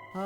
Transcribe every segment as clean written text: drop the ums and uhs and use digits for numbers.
Ma'am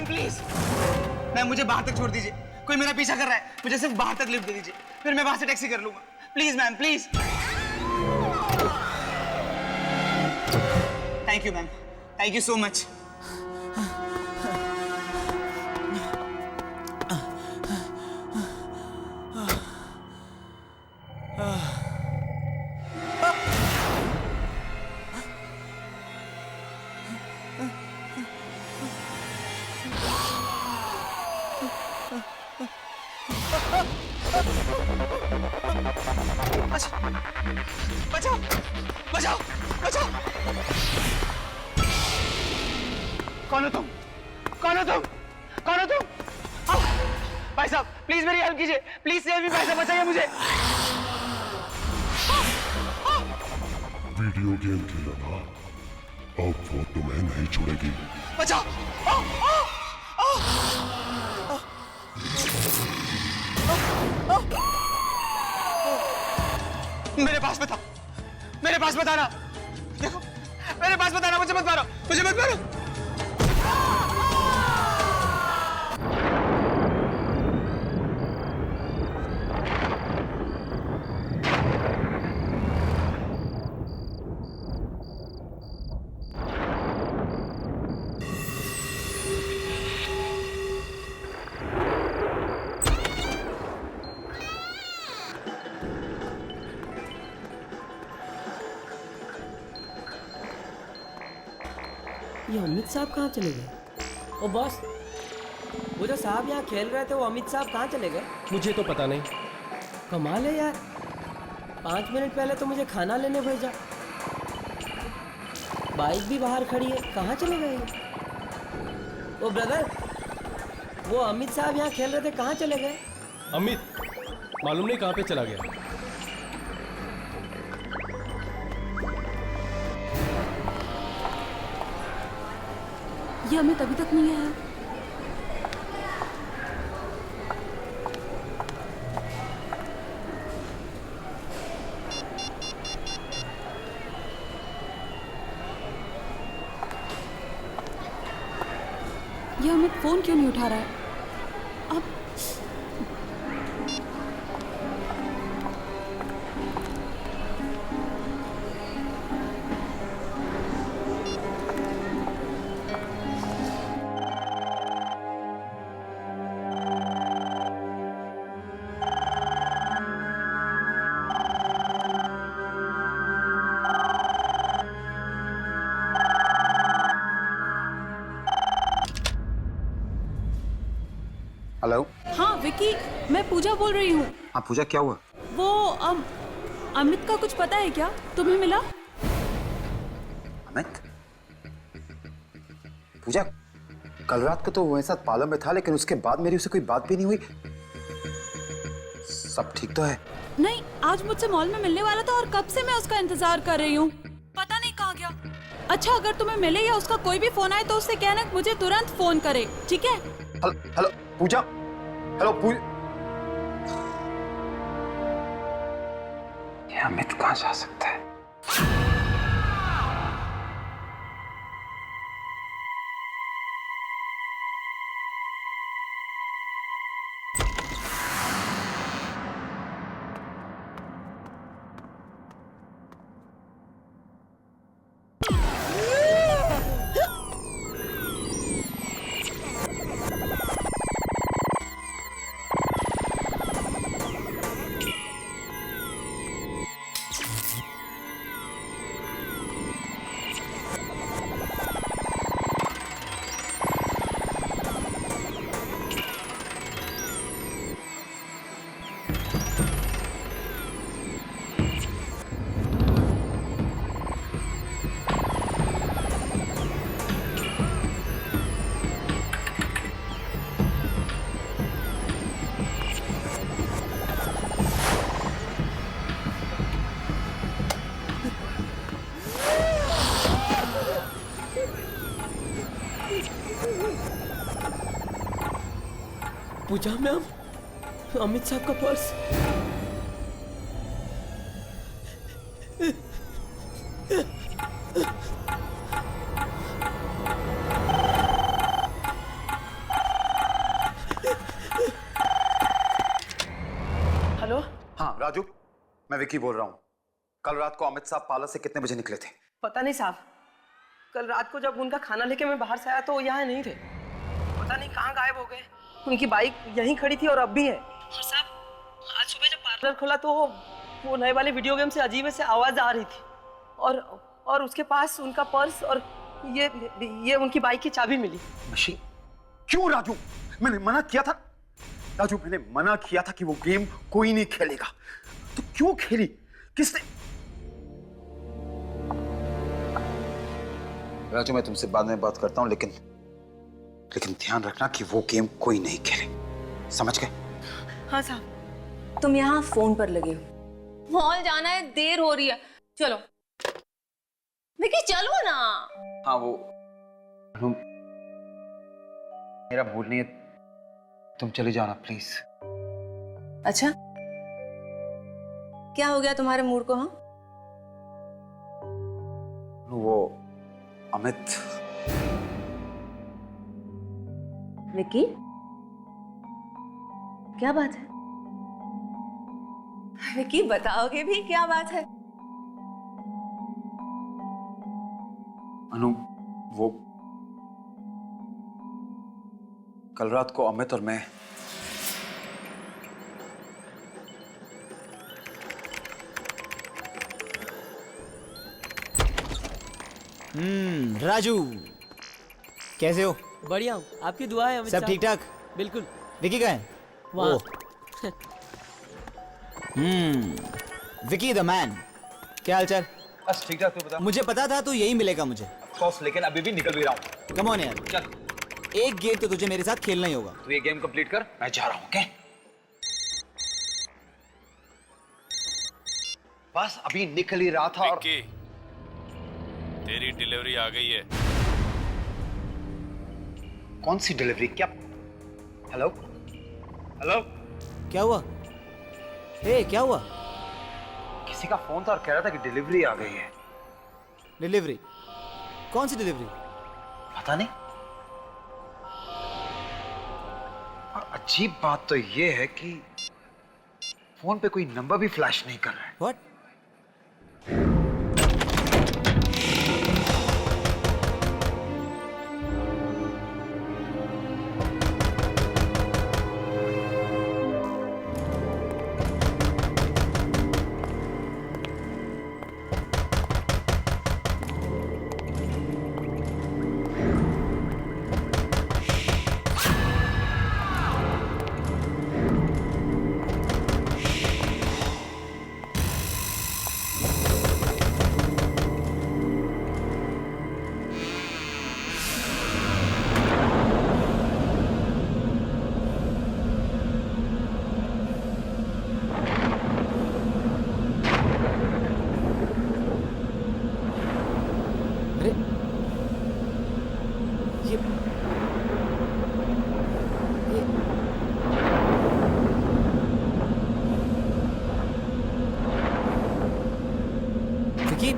please, ma'am मुझे बाहर तक छोड़ दीजिए। कोई मेरा पीछा कर रहा है, मुझे सिर्फ बाहर तक लिफ्ट दे दीजिए, फिर मैं वहां से टैक्सी कर लूंगा। Please ma'am, please. Thank you ma'am, thank you so much. बचाओ बचाओ बचाओ। कौन हो तुम? कौन हो तुम? कौन हो तुम? भाई साहब प्लीज मेरी हेल्प कीजिए, प्लीज सेव मी, भाई साहब बचाइए मुझे। वीडियो गेम खेला ना, अब वो तुम्हें नहीं छोड़ेगी। बचाओ। मेरे पास बता, मेरे पास बताना। देखो मेरे पास बताना, मुझे मत मारो, मुझे मत मारो। ये अमित साहब कहाँ चले गए? ओ बॉस, वो जो साहब यहाँ खेल रहे थे वो अमित साहब कहाँ चले गए? मुझे तो पता नहीं। कमाल है यार, 5 मिनट पहले तो मुझे खाना लेने भेजा, बाइक भी बाहर खड़ी है, कहाँ चले गए? ओ ब्रदर, वो अमित साहब यहाँ खेल रहे थे, कहाँ चले गए? अमित मालूम नहीं कहाँ पे चला गया। ये अमित अभी तक नहीं आया। ये अमित फोन क्यों नहीं उठा रहा है? अब हेलो। हाँ विकी, मैं पूजा बोल रही हूँ। हाँ पूजा, क्या हुआ? वो अमित का कुछ पता है क्या? तुम्हें मिला? अमित? पूजा, कल रात को तो वो मेरे साथ पार्लर में था, लेकिन उसके बाद मेरी उससे कोई बात भी नहीं हुई। सब ठीक तो है? नहीं, आज मुझसे मॉल में मिलने वाला था और कब से मैं उसका इंतजार कर रही हूँ, पता नहीं कहाँ गया। अच्छा, अगर तुम्हें मिले या उसका कोई भी फोन आए तो उससे कहना मुझे तुरंत फोन करे, ठीक है? हेलो पूजा, हेलो पूजा। ये अमित कहाँ जा सकता है? पूजा मैम, अमित साहब का पर्स। हेलो। हाँ राजू, मैं विकी बोल रहा हूँ। कल रात को अमित साहब पार्लर से कितने बजे निकले थे? पता नहीं साहब, कल रात को जब उनका खाना लेके मैं बाहर से आया तो वो यहाँ नहीं थे। पता नहीं कहाँ गायब हो गए। उनकी बाइक यहीं खड़ी थी और अब भी है। और साहब, आज सुबह जब पार्लर खोला तो वो नए वाले वीडियो गेम से अजीब से आवाज आ रही थी और उसके पास उनका पर्स और ये उनकी बाइक की चाबी मिली। मशीन? क्यों राजू? मैंने मना किया था राजू, मैंने मना किया था कि वो गेम कोई नहीं खेलेगा। तो क्यों खेली? किसने? राजू, मैं तुमसे बाद में बात करता हूँ, लेकिन ध्यान रखना कि वो गेम कोई नहीं खेले, समझ गए? हाँ साहब। तुम यहाँ फोन पर लगे हो, मॉल जाना है, देर हो रही है, चलो। विकी चलो ना। हाँ वो मेरा मूड नहीं है, तुम चली जाना प्लीज। अच्छा, क्या हो गया तुम्हारे मूड को? हाँ, वो अमित। विकी क्या बात है? विकी बताओगे भी क्या बात है? अनु, वो कल रात को अमित और मैं राजू कैसे हो? बढ़िया हूँ, आपकी दुआ है अमित सब साहब। ठीक ठाक? बिल्कुल। विकी कहाँ है? वहाँ। ओह। विकी द मैन, क्या हालचाल? बस ठीक ठाक। तू बता। मुझे पता था तू यही मिलेगा मुझे। बॉस, लेकिन अभी भी निकल भी रहा हूँ। कम ऑन यार, चल, एक गेम तो तुझे मेरे साथ खेलना ही होगा। तू ये गेम कंप्लीट कर, मैं जा रहा हूँ। ओके? बस अभी निकल ही रहा था और विक्की, तेरी डिलीवरी आ गई है। कौन सी डिलीवरी? क्या? हेलो हेलो, क्या हुआ? हे, क्या हुआ? किसी का फोन था और कह रहा था कि डिलीवरी आ गई है। डिलीवरी? कौन सी डिलीवरी? पता नहीं। और अजीब बात तो ये है कि फोन पे कोई नंबर भी फ्लैश नहीं कर रहा है। व्हाट? अरे ये विकी,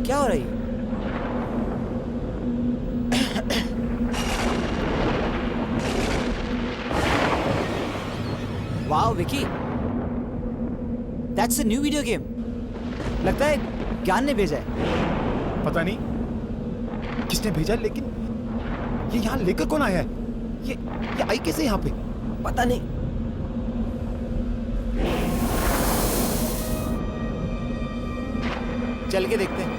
क्या हो रही है? Wow Vicky, that's a new video game. लगता है ज्ञान ने भेजा है। पता नहीं किसने भेजा, लेकिन ये यहाँ लेकर कौन आया है? ये आई कैसे यहाँ पे? पता नहीं। चल के देखते हैं।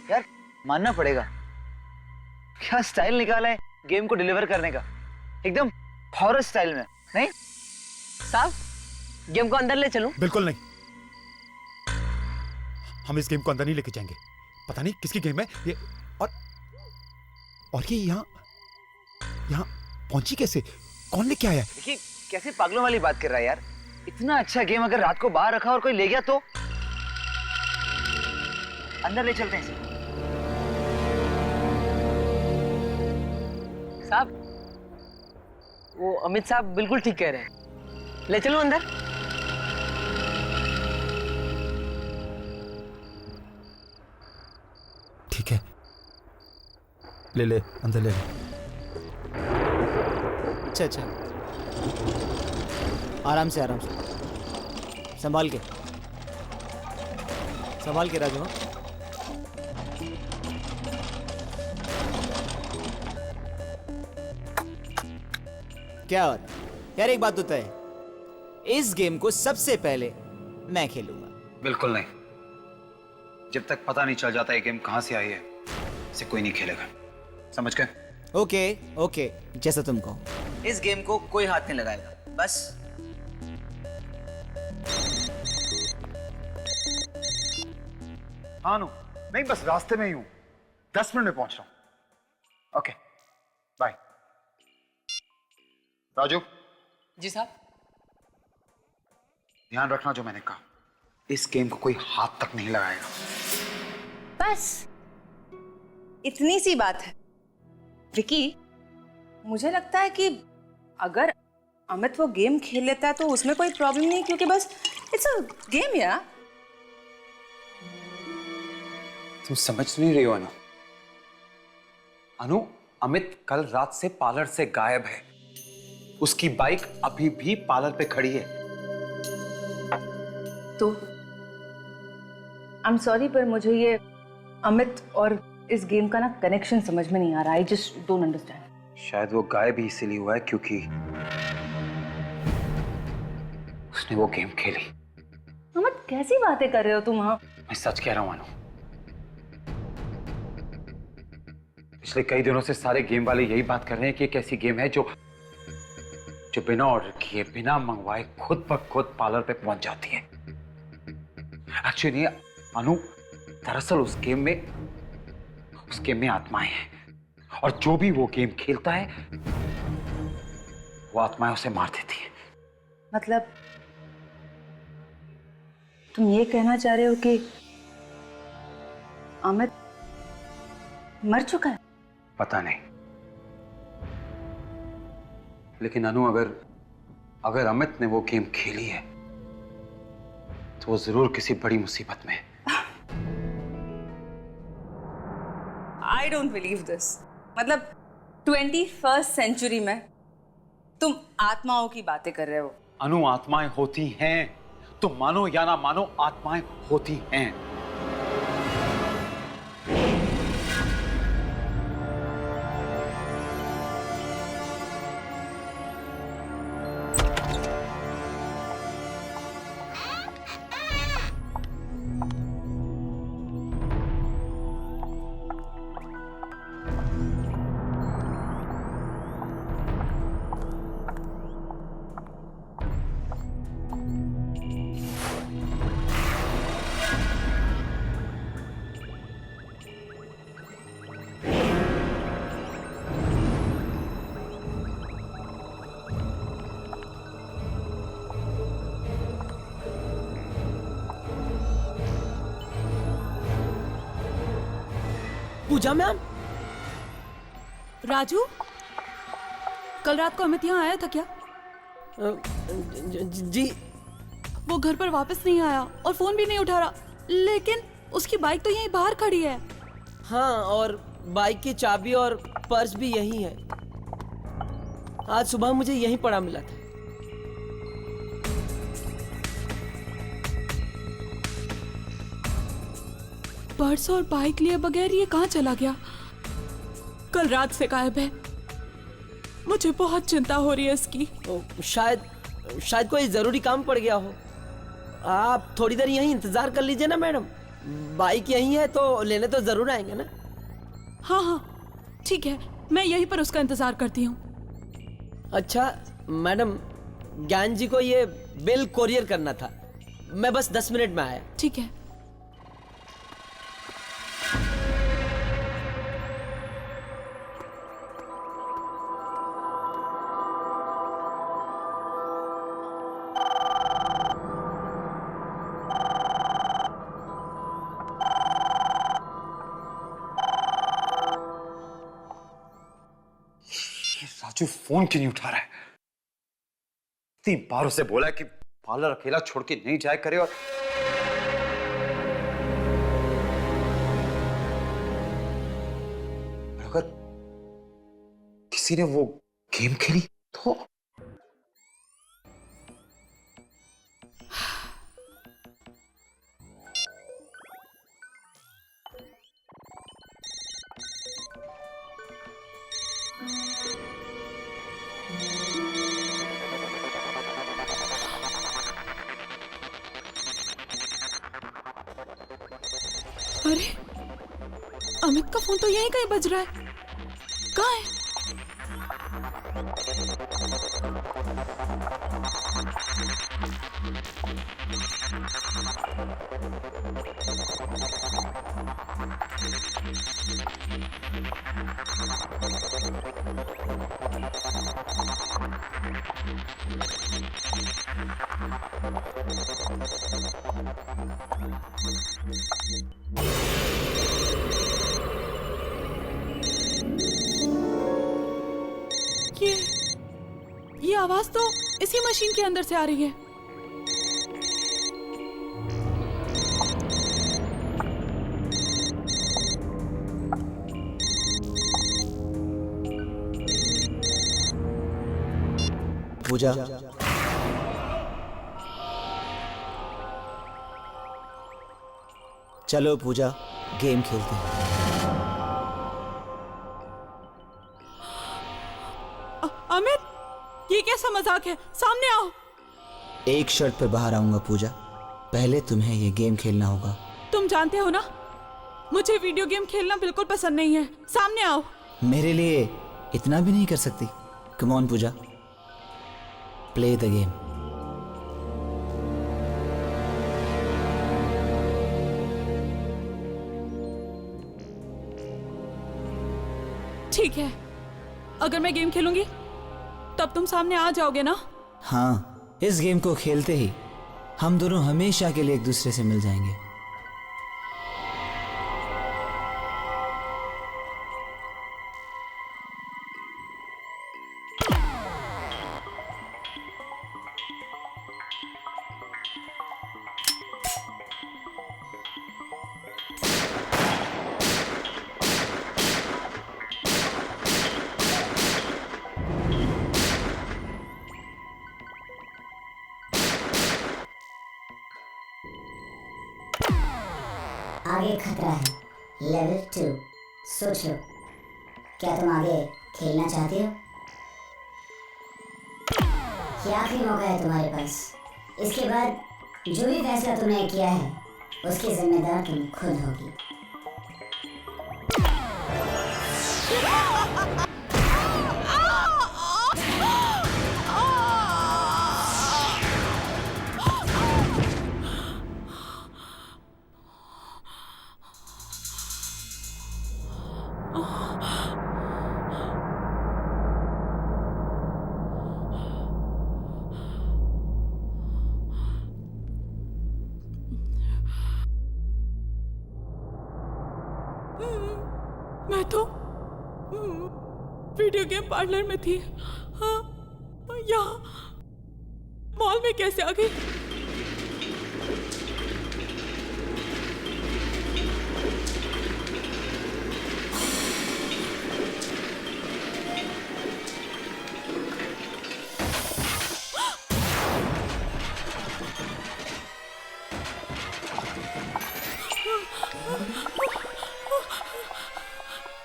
यार मानना पड़ेगा, क्या स्टाइल निकाला है गेम को डिलीवर करने का, एकदम हॉरर स्टाइल में। नहीं साहब, गेम को अंदर ले चलूं? बिल्कुल नहीं, हम इस गेम को अंदर नहीं लेके जाएंगे। पता नहीं किसकी गेम है ये, और ये यहाँ यहाँ पहुंची कैसे? कौन लेके आया? देखिए कैसे पागलों वाली बात कर रहा है यार। इतना अच्छा गेम अगर रात को बाहर रखा और कोई ले गया तो? अंदर ले चलते हैं इसे। साहब, वो अमित साहब बिल्कुल ठीक कह रहे हैं, ले चलो अंदर। ठीक है, ले ले, अंदर ले ले। अच्छा अच्छा, आराम से संभाल के राजू। हाँ? क्या बात यार, एक बात होता है, इस गेम को सबसे पहले मैं खेलूंगा। बिल्कुल नहीं, जब तक पता नहीं चल जाता ये गेम कहां से आई है, इसे कोई नहीं खेलेगा, समझ गए? ओके ओके, जैसा तुम कहो। इस गेम को कोई हाथ नहीं लगाएगा, बस। हाँ नो, नहीं बस रास्ते में ही हूं, 10 मिनट में पहुंच रहा हूं। Okay bye. राजू जी साहब। ध्यान रखना जो मैंने कहा, इस गेम को कोई हाथ तक नहीं लगाएगा। बस इतनी सी बात है। विकी, मुझे लगता है कि अगर अमित वो गेम खेल लेता है तो उसमें कोई प्रॉब्लम नहीं, क्योंकि बस इट्स अ गेम यार। तुम समझ नहीं रही हो अनु। अनु, अमित कल रात से पार्लर से गायब है। उसकी बाइक अभी भी पार्लर पे खड़ी है। तो आई एम सॉरी, पर मुझे ये अमित और इस गेम का ना कनेक्शन समझ में नहीं आ रहा। I just don't understand. शायद वो गायब ही इसीलिए हुआ है क्योंकि उसने वो गेम खेली। अमित, कैसी बातें कर रहे हो तुम? हाँ, मैं सच कह रहा हूं अनु। पिछले कई दिनों से सारे गेम वाले यही बात कर रहे हैं कि एक ऐसी गेम है जो बिना ऑर्डर किए, बिना मंगवाए खुद ब खुद पार्लर पे पहुंच जाती है। एक्चुअली अनु, दरअसल उस गेम में आत्माएं हैं, और जो भी वो गेम खेलता है वो आत्माएं उसे मार देती है। मतलब तुम ये कहना चाह रहे हो कि अमित मर चुका है? पता नहीं, लेकिन अनु अगर अमित ने वो गेम खेली है तो वो जरूर किसी बड़ी मुसीबत में है। I don't believe this. मतलब 21st सेंचुरी में तुम आत्माओं की बातें कर रहे हो? अनु, आत्माएं होती हैं, तुम मानो या ना मानो, आत्माएं होती हैं। पूजा मैम। राजू, कल रात को अमित यहाँ आया था क्या? जी। वो घर पर वापस नहीं आया और फोन भी नहीं उठा रहा, लेकिन उसकी बाइक तो यहीं बाहर खड़ी है। हाँ, और बाइक की चाबी और पर्स भी यहीं है। आज सुबह मुझे यहीं पड़ा मिला था। पर्स और बाइक लिए बगैर ये कहाँ चला गया? कल रात से गायब है। मुझे बहुत चिंता हो रही है इसकी। शायद कोई जरूरी काम पड़ गया हो। आप थोड़ी देर यहीं इंतजार कर लीजिए ना मैडम, बाइक यहीं है तो लेने तो जरूर आएंगे ना। हाँ हाँ ठीक है, मैं यहीं पर उसका इंतजार करती हूँ। अच्छा मैडम, ज्ञान जी को ये बिल कोरियर करना था, मैं बस 10 मिनट में आया। ठीक है। राजू फोन क्यों नहीं उठा रहा है? इतनी बार उसे बोला कि पार्लर अकेला छोड़ के नहीं जाया करे, और अगर किसी ने वो गेम खेली तो अरे अमित का फोन तो यहीं कहीं बज रहा है। कहाँ है? ये आवाज तो इसी मशीन के अंदर से आ रही है। पूजा, चलो पूजा गेम खेलते हैं। अमित, ये कैसा मजाक है? सामने आओ। एक शर्त पर बाहर आऊंगा पूजा, पहले तुम्हें ये गेम खेलना होगा। तुम जानते हो ना, मुझे वीडियो गेम खेलना बिल्कुल पसंद नहीं है। सामने आओ। मेरे लिए इतना भी नहीं कर सकती? Come on Pooja, play the game. ठीक है, अगर मैं गेम खेलूंगी तब तुम सामने आ जाओगे ना? हाँ, इस गेम को खेलते ही हम दोनों हमेशा के लिए एक दूसरे से मिल जाएंगे। आगे खतरा है, लेवल 2। सोच लो, क्या तुम आगे खेलना चाहते हो? ये आखिरी मौका है तुम्हारे पास। इसके बाद जो भी फैसला तुमने किया है उसकी जिम्मेदार तुम खुद होगी। मैं तो वीडियो गेम पार्लर में थी। हाँ, यहाँ मॉल में कैसे आ गई?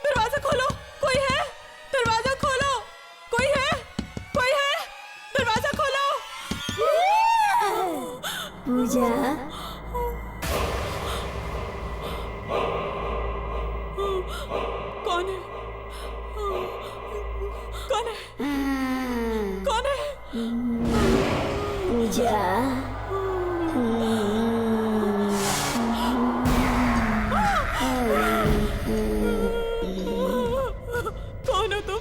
दरवाजा खोलो, कोई है? दरवाजा खोलो, कोई है? कोई है? दरवाजा खोलो। पूजा, कौन है? कौन है? कौन है? पूजा, कौन हो तुम?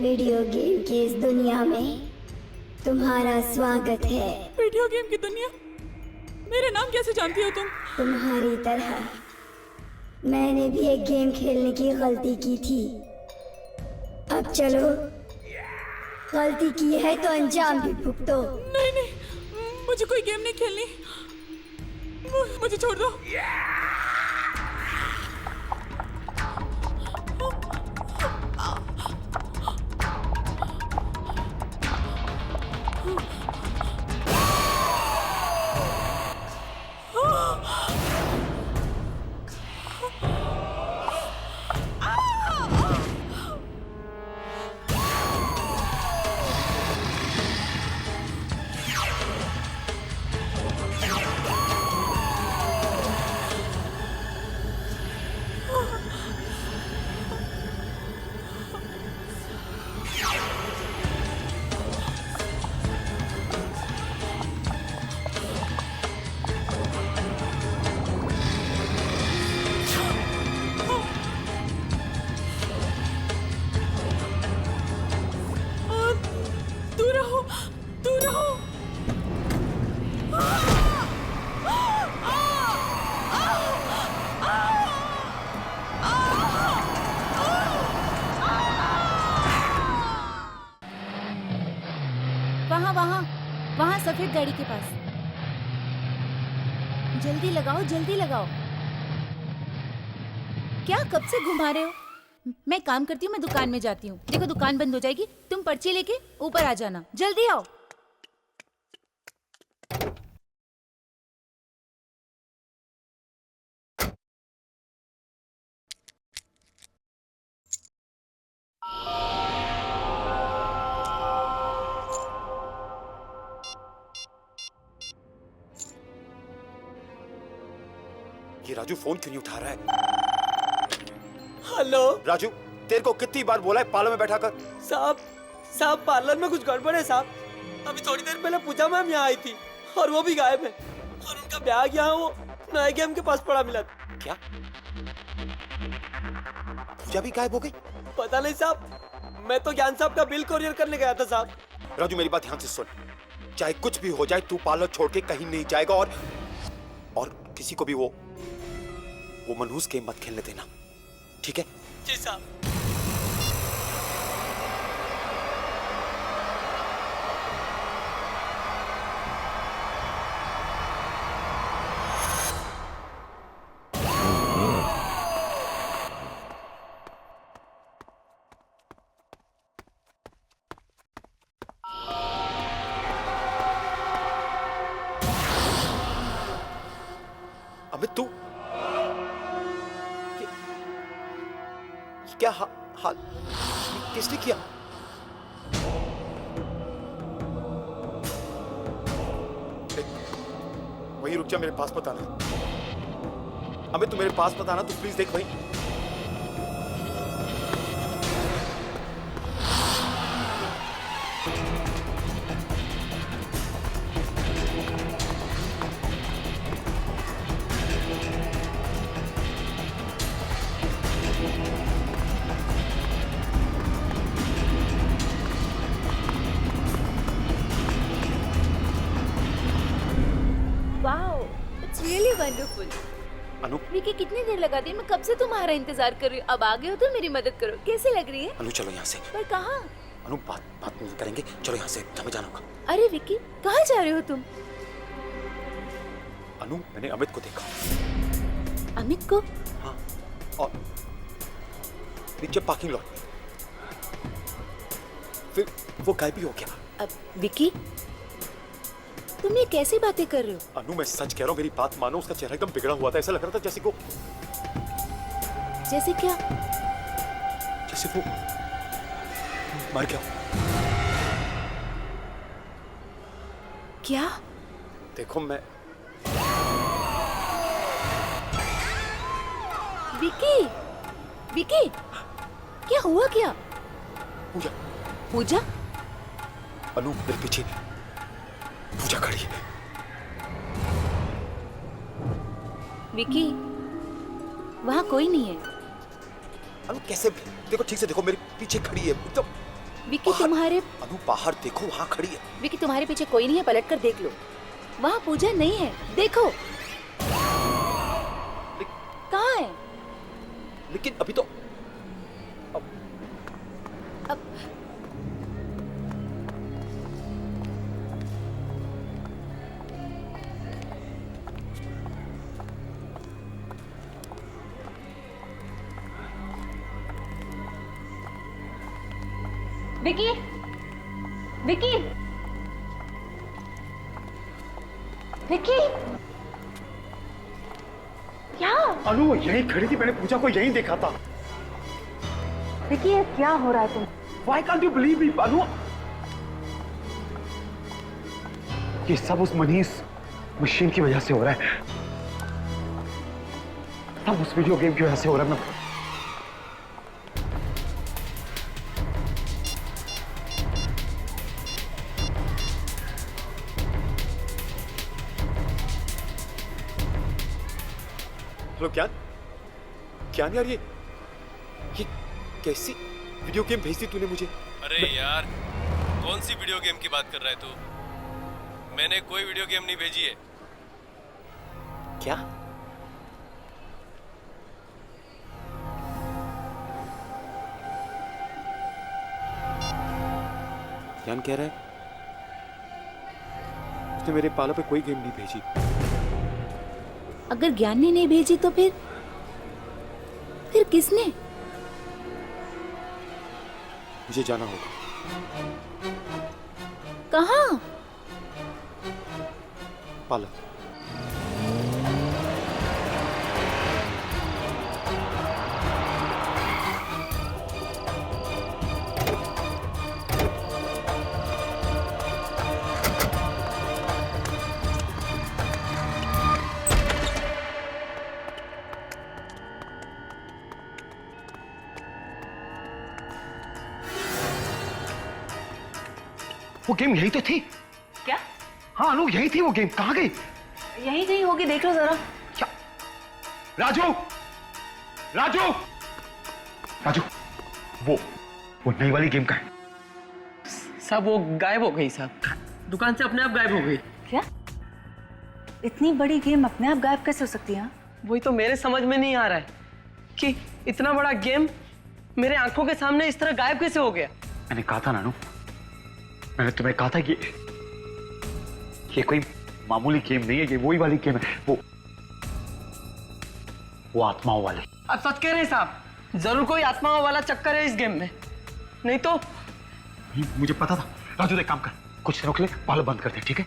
वीडियो गेम की इस दुनिया में तुम्हारा स्वागत है। वीडियो गेम की दुनिया? मेरे नाम कैसे जानती हो तुम? तुम्हारी तरह मैंने भी एक गेम खेलने की गलती की थी। अब चलो गलती की है तो अंजाम भी भुगतो। नहीं नहीं, मुझे कोई गेम नहीं खेलनी, मुझे छोड़ दो। दूर रहो, दूर रहो। वहाँ वहाँ वहाँ सफेद गाड़ी के पास। जल्दी लगाओ, जल्दी लगाओ। क्या कब से घुमा रहे हो? मैं काम करती हूँ, मैं दुकान में जाती हूँ। देखो दुकान बंद हो जाएगी, तुम पर्ची लेके ऊपर आ जाना। जल्दी आओ। ये राजू फोन क्यों नहीं उठा रहा है? हेलो राजू, तेरे को कितनी बार बोला है पार्लर में बैठा कर? साहब पार्लर में कुछ गड़बड़ है साहब। अभी थोड़ी देर पहले पूजा मैम यहाँ आई थी और वो भी गायब है, और उनका बैग यहाँ वो नए गेम के पास पड़ा मिला। क्या? पूजा भी गायब हो गई? पता नहीं साहब, मैं तो ज्ञान साहब का बिल कोरियर करने गया था साहब। राजू मेरी बात ध्यान से सुन, चाहे कुछ भी हो जाए तू पार्लर छोड़ के कहीं नहीं जाएगा, और किसी को भी वो मनहूस गेम मत खेलने देना, ठीक है? जी साहब। अमित तू क्या हाल किसने किया? वहीं रुक जा, मेरे पास मत आना। अमित तू मेरे पास मत आना, तू प्लीज देख वहीं। Really wonderful. अनु, विकी कितनी देर लगा दी? मैं कब से तुम्हारा इंतजार कर रही हूँ। अब आ गए हो तो मेरी मदद करो। कैसे लग रही है? अनु चलो यहाँ से। पर कहाँ? अनु बात नहीं करेंगे, चलो यहाँ से, हमें जाना होगा। अरे विकी कहाँ जा रहे हो तुम? अनु मैंने अमित को देखा। अमित को? हाँ, और नीचे पार्किंग लॉट में, फिर वो गायब भी हो गया। अब विकी तुम ये कैसी बातें कर रहे हो? अनु मैं सच कह रहा हूँ, मेरी बात मानो, उसका चेहरा एकदम बिगड़ा हुआ था, ऐसा लग रहा था जैसे क्या? जैसे वो मर गया। क्या? देखो मैं विकी क्या हुआ? क्या पूजा? अनु मेरे पीछे पूजा खड़ी है। विकी वहाँ कोई नहीं है। अनु कैसे? देखो ठीक से देखो, मेरे पीछे खड़ी है एकदम। विकी तुम्हारे अनु बाहर देखो, वहाँ खड़ी है। विकी तुम्हारे पीछे कोई नहीं है, पलट कर देख लो। वहाँ पूजा नहीं है, देखो। कहाँ है? लेकिन अभी तो विकी, विकी, विकी, क्या? अनु वो यहीं खड़ी थी, मैंने पूजा को यहीं देखा था। विकी, ये क्या हो रहा है तुम? Why can't you believe me, अनु? ये सब उस मनीष मशीन की वजह से हो रहा है। सब उस वीडियो गेम की वजह से हो रहा है। मैं हेलो क्या यार, ये कैसी वीडियो गेम भेजी तूने मुझे? अरे यार, कौन सी वीडियो गेम की बात कर रहा है तू? मैंने कोई वीडियो गेम नहीं भेजी है। क्या? ज्ञान कह रहा है उसने मेरे पाला पे कोई गेम नहीं भेजी। अगर ज्ञान ने नहीं भेजी तो फिर किसने? मुझे जाना होगा। कहाँ? पाला। वो गेम यही तो थी। क्या? हाँ अनु, यही थी वो गेम। कहाँ गई? यही कहीं होगी, देख लो जरा। क्या? राजू, राजू, राजू, वो नई वाली गेम का है। सब वो गायब हो गई साहब, दुकान से अपने आप गायब हो गई। क्या? इतनी बड़ी गेम अपने आप गायब कैसे हो सकती है? वही तो मेरे समझ में नहीं आ रहा है कि इतना बड़ा गेम मेरे आंखों के सामने इस तरह गायब कैसे हो गया। मैंने कहा था नानू, मैंने तुम्हें कहा था कि ये कोई मामूली गेम नहीं है, ये वही वाली गेम है, वो आत्माओं वाली। आप सच कह रहे हैं साहब? जरूर कोई आत्माओं वाला चक्कर है इस गेम में, नहीं तो। मुझे पता था। राजू एक काम कर, कुछ दिनों के लिए पालो बंद कर दे, ठीक है?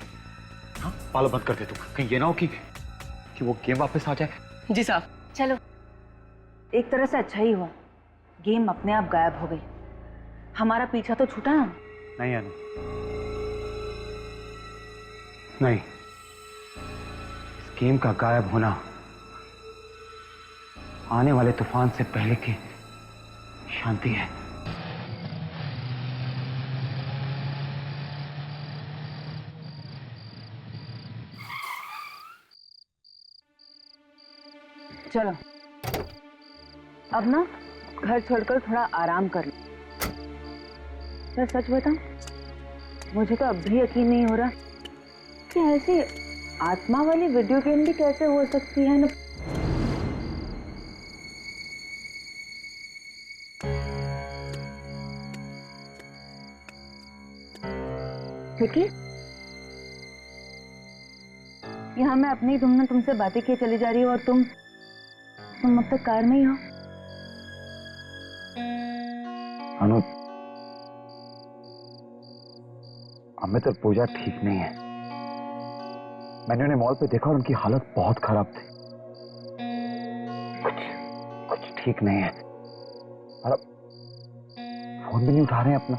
हाँ पालो बंद कर दे तू, कहीं ये ना हो कि वो गेम वापस आ जाए। जी साहब। चलो, एक तरह से अच्छा ही हुआ, गेम अपने आप गायब हो गई। हमारा पीछा तो छूटा ना। नहीं अनु, नहीं, इस गेम का गायब होना आने वाले तूफान से पहले की शांति है। चलो अब ना घर छोड़कर थोड़ा आराम कर लो। मैं सच बताऊं, मुझे तो अब भी यकीन नहीं हो रहा कि ऐसी आत्मा वाली वीडियो गेम भी कैसे हो सकती है ना। विकी, यहाँ मैं अपनी धुन में तुमसे बातें किए चली जा रही हूँ और तुम अब तक कार में ही हो। अनु, अमित और पूजा ठीक नहीं है। मैंने उन्हें मॉल पे देखा और उनकी हालत बहुत खराब थी। कुछ ठीक नहीं है। और अब फोन भी नहीं उठा रहे हैं अपना।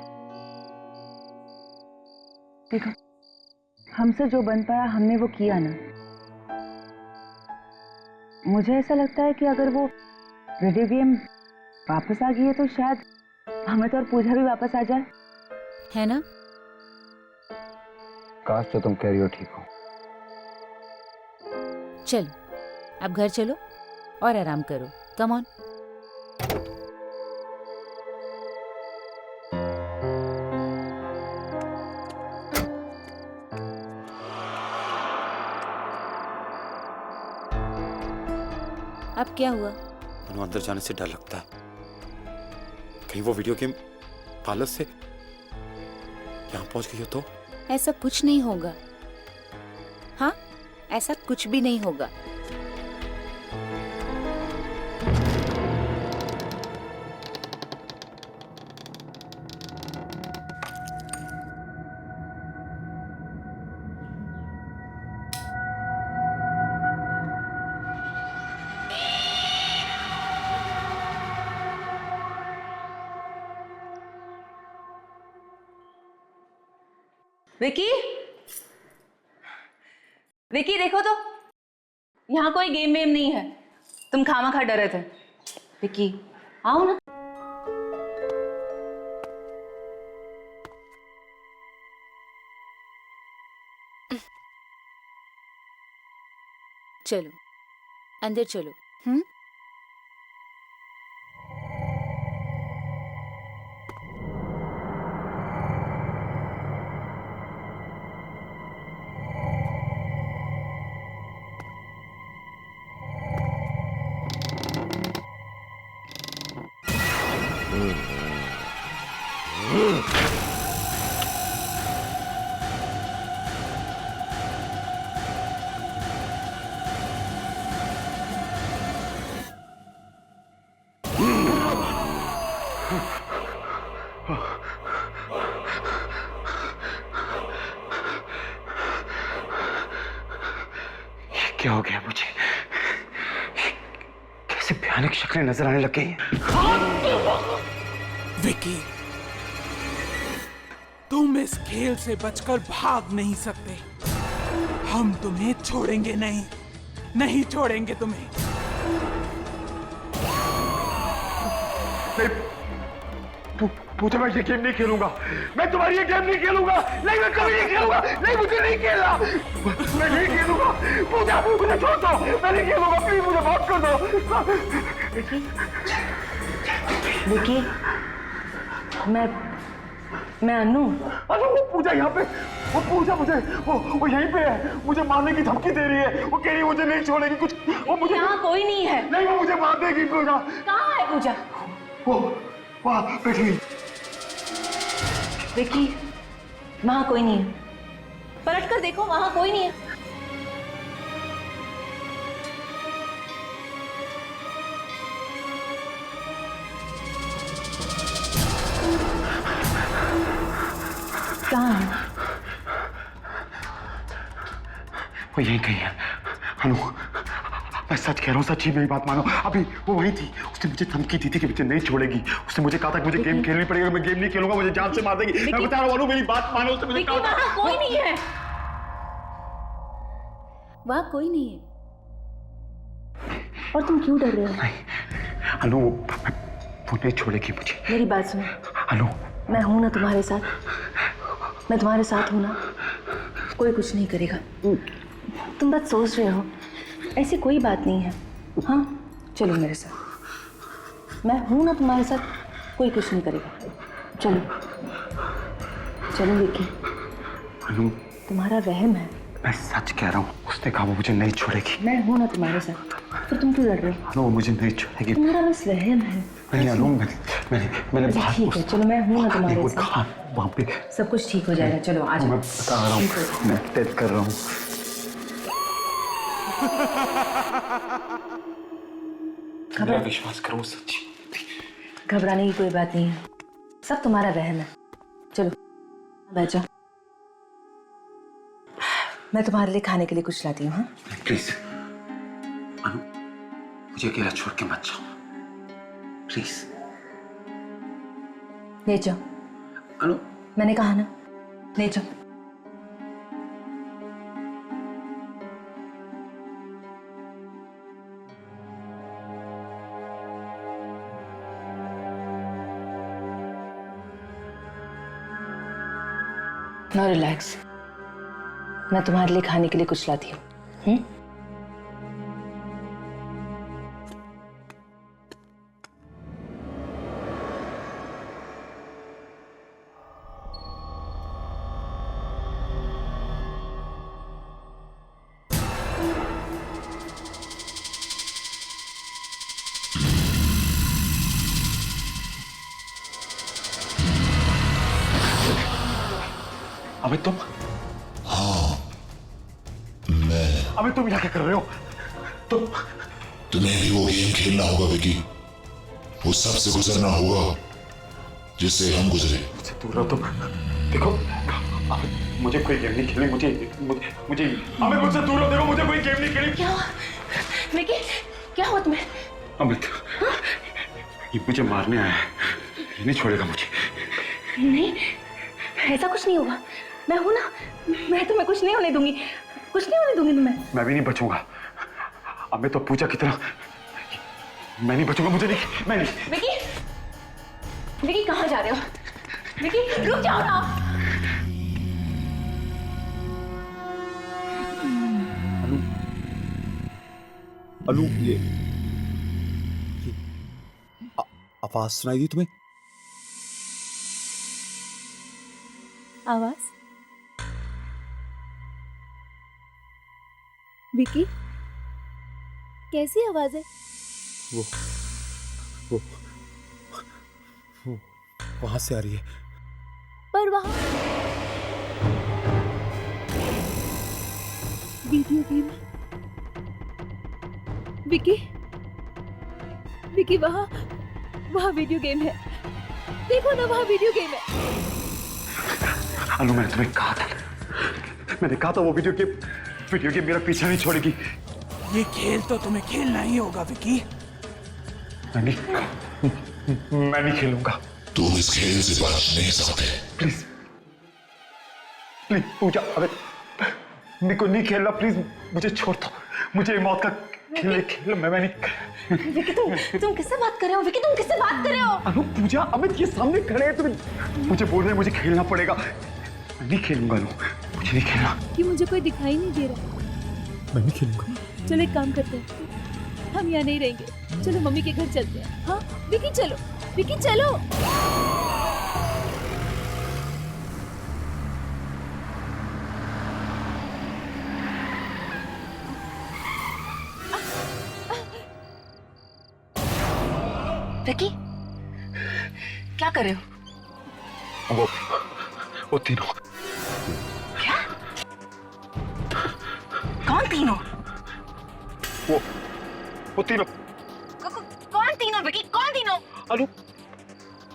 देखो, हमसे जो बन पाया हमने वो किया ना। मुझे ऐसा लगता है कि अगर वो वीडियो गेम वापस आ गई है तो शायद अमित और पूजा भी वापस आ जाए, है ना? काश तो तुम कह रही हो ठीक हो। चलो अब घर चलो और आराम करो। Come on. अब क्या हुआ? अनु, अंदर जाने से डर लगता है, कहीं वो वीडियो गेम पार्लर से यहाँ पहुंच गई हो तो। ऐसा कुछ नहीं होगा। हाँ, ऐसा कुछ भी नहीं होगा। विकी, विकी देखो तो, यहाँ कोई गेम वेम नहीं है। तुम खामखा डरे थे। विकी आओ ना। चलो अंदर चलो। हम्म। क्या हो गया मुझे? कैसे भयानक शक्लें नजर आने लग गई हैं। विकी, तुम इस खेल से बचकर भाग नहीं सकते। हम तुम्हें छोड़ेंगे नहीं, नहीं छोड़ेंगे तुम्हें। पूजा, मैं ये गेम नहीं खेलूंगा। मैं तुम्हारी ये गेम नहीं खेलूंगा। नहीं, मैं कभी नहीं खेलूंगा। नहीं, मुझे नहीं खेलना। मैं नहीं खेलूंगा। पूजा, मुझे छोड़ दो। मैं नहीं खेलूंगा। प्लीज मुझे माफ कर दो। विकी, मैं अनु। अनु, वो पूजा यहाँ पे, वो पूजा मुझे, वो यहीं पे है। मुझे मारने की धमकी दे रही है। वो कह रही है मुझे नहीं छोड़ेगी कुछ। वो मुझे, यहाँ कोई नहीं है। नहीं, वो मुझे मार देगी। पूजा कहाँ है पूजा? वो वहाँ बैठी हुई। विकी, वहाँ कोई नहीं है। पलट कर देखो, वहाँ कोई नहीं है। कहाँ है? वो यहीं कहीं है। अनु, मैं सच कह रहा हूँ, सच्ची मेरी बात मानो। अभी वो वही थी। उसने मुझे धमकी दी थी कि मुझे नहीं छोड़ेगी। उसने मुझे कहा था कि मुझे गेम खेलनी पड़ेगी। मैं गेम नहीं खेलूंगा, मुझे जान से मार देगी। मैं बता रहा हूँ अनु, मेरी बात मानो। उसने मुझे कहा था। वहाँ कोई नहीं है। वहाँ कोई नहीं है। और तुम क्यों डर रहे हो? नहीं अनु, वो नहीं छोड़ेगी मुझे। मेरी बात सुनो अनु, मैं हूं ना तुम्हारे साथ। मैं तुम्हारे साथ हूं ना। कोई कुछ नहीं करेगा। तुम बस सोच रहे हो, ऐसी कोई बात नहीं है। हाँ, चलो मेरे साथ। मैं हूं ना तुम्हारे साथ, कोई कुछ नहीं करेगा। चलो चलो विकी। अनु, तुम्हारा वहम है। मैं सच कह रहा हूँ। उसने कहा वो मुझे नहीं छोड़ेगी। मैं हूं ना तुम्हारे साथ, फिर तुम क्यों लड़ रहे हो? अनु, वो मुझे नहीं छोड़ेगी। तुम्हारा बस वहम है। नहीं अनु, मैंने बात। ठीक है, चलो मैं हूं ना तुम्हारे साथ। वहाँ पे सब कुछ ठीक हो जाएगा। चलो आ जाओ। मैं बता रहा हूँ, मैं टेस्ट कर रहा हूँ। मेरा विश्वास करो, सच्ची। घबराने की कोई बात नहीं है, सब तुम्हारा वहम है। चलो बैठ जाओ, मैं तुम्हारे लिए खाने के लिए कुछ लाती हूँ। हाँ प्लीज अनु, मुझे अकेला छोड़ के मत जाओ प्लीज। ले जाओ अनु, मैंने कहा ना, ले जाओ। नाउ रिलैक्स, मैं तुम्हारे लिए खाने के लिए कुछ लाती हूँ। अबे तुम? हाँ मैं। अबे तुम यहाँ क्या कर रहे हो? तुम्हें भी वो गेम खेलना होगा विकी। वो सबसे गुजरना होगा जिससे हम गुजरे। मुझसे दूर रहो तुम। देखो मुझे कोई गेम नहीं खेलनी। मुझे अमित, मुझसे दूर रहो। देखो मुझे कोई गेम नहीं खेलनी। क्या हुआ विकी? क्या हुआ तुम्हें? अमित, ये मुझे मारने आया है। ये नहीं छोड़ेगा मुझे। नहीं, ऐसा कुछ नहीं होगा। मैं हूं ना, मैं तुम्हें कुछ नहीं होने दूंगी, कुछ नहीं होने दूंगी तुम्हें। मैं भी नहीं बचूंगा। अब मैं तो पूजा की तरह मैं नहीं बचूंगा, मुझे नहीं, मैं नहीं। विकी, विकी कहाँ जा रहे हो? विकी रुक जाओ ना। अनु, ये आवाज सुनाई दी तुम्हें? आवाज? विकी, कैसी आवाज है? वो वहां से आ रही है। पर वहां वीडियो गेम है। विकी, विकी वहां वीडियो गेम है। देखो ना, वहां वीडियो गेम है। अनु, मैंने तुम्हें कहा था वो वीडियो गेम मेरा पीछा नहीं छोड़ेगी। ये खेल तो तुम्हें खेलना ही होगा विकी। मैं नहीं खेलूंगा। तुम इस खेल से बच नहीं सकते। प्लीज पूजा, अबे मेरे को नहीं खेलना, प्लीज मुझे छोड़ दो। मुझे मौत का खेल मैं नहीं। विकी तुम किससे बात कर रहे हो? विकी तुम किससे बात कर रहे हो? अनु, पूजा, अमित ये सामने खड़े हैं, तुम मुझे बोल रहे हैं मुझे खेलना पड़ेगा। मैं नहीं खेलूंगा अनु, मुझे नहीं खेलना। कि मुझे कोई दिखाई नहीं दे रहा। मैं नहीं खेलूंगा। चलो एक काम करते हैं, हम यहाँ नहीं रहेंगे, चलो मम्मी के घर चलते हैं। हाँ विकी चलो, विकी चलो। विकी क्या कर रहे हो? वो तीनों। क्या? कौन तीनों? वो तीनों। कौन तीनों विकी? कौन तीनों? अनु,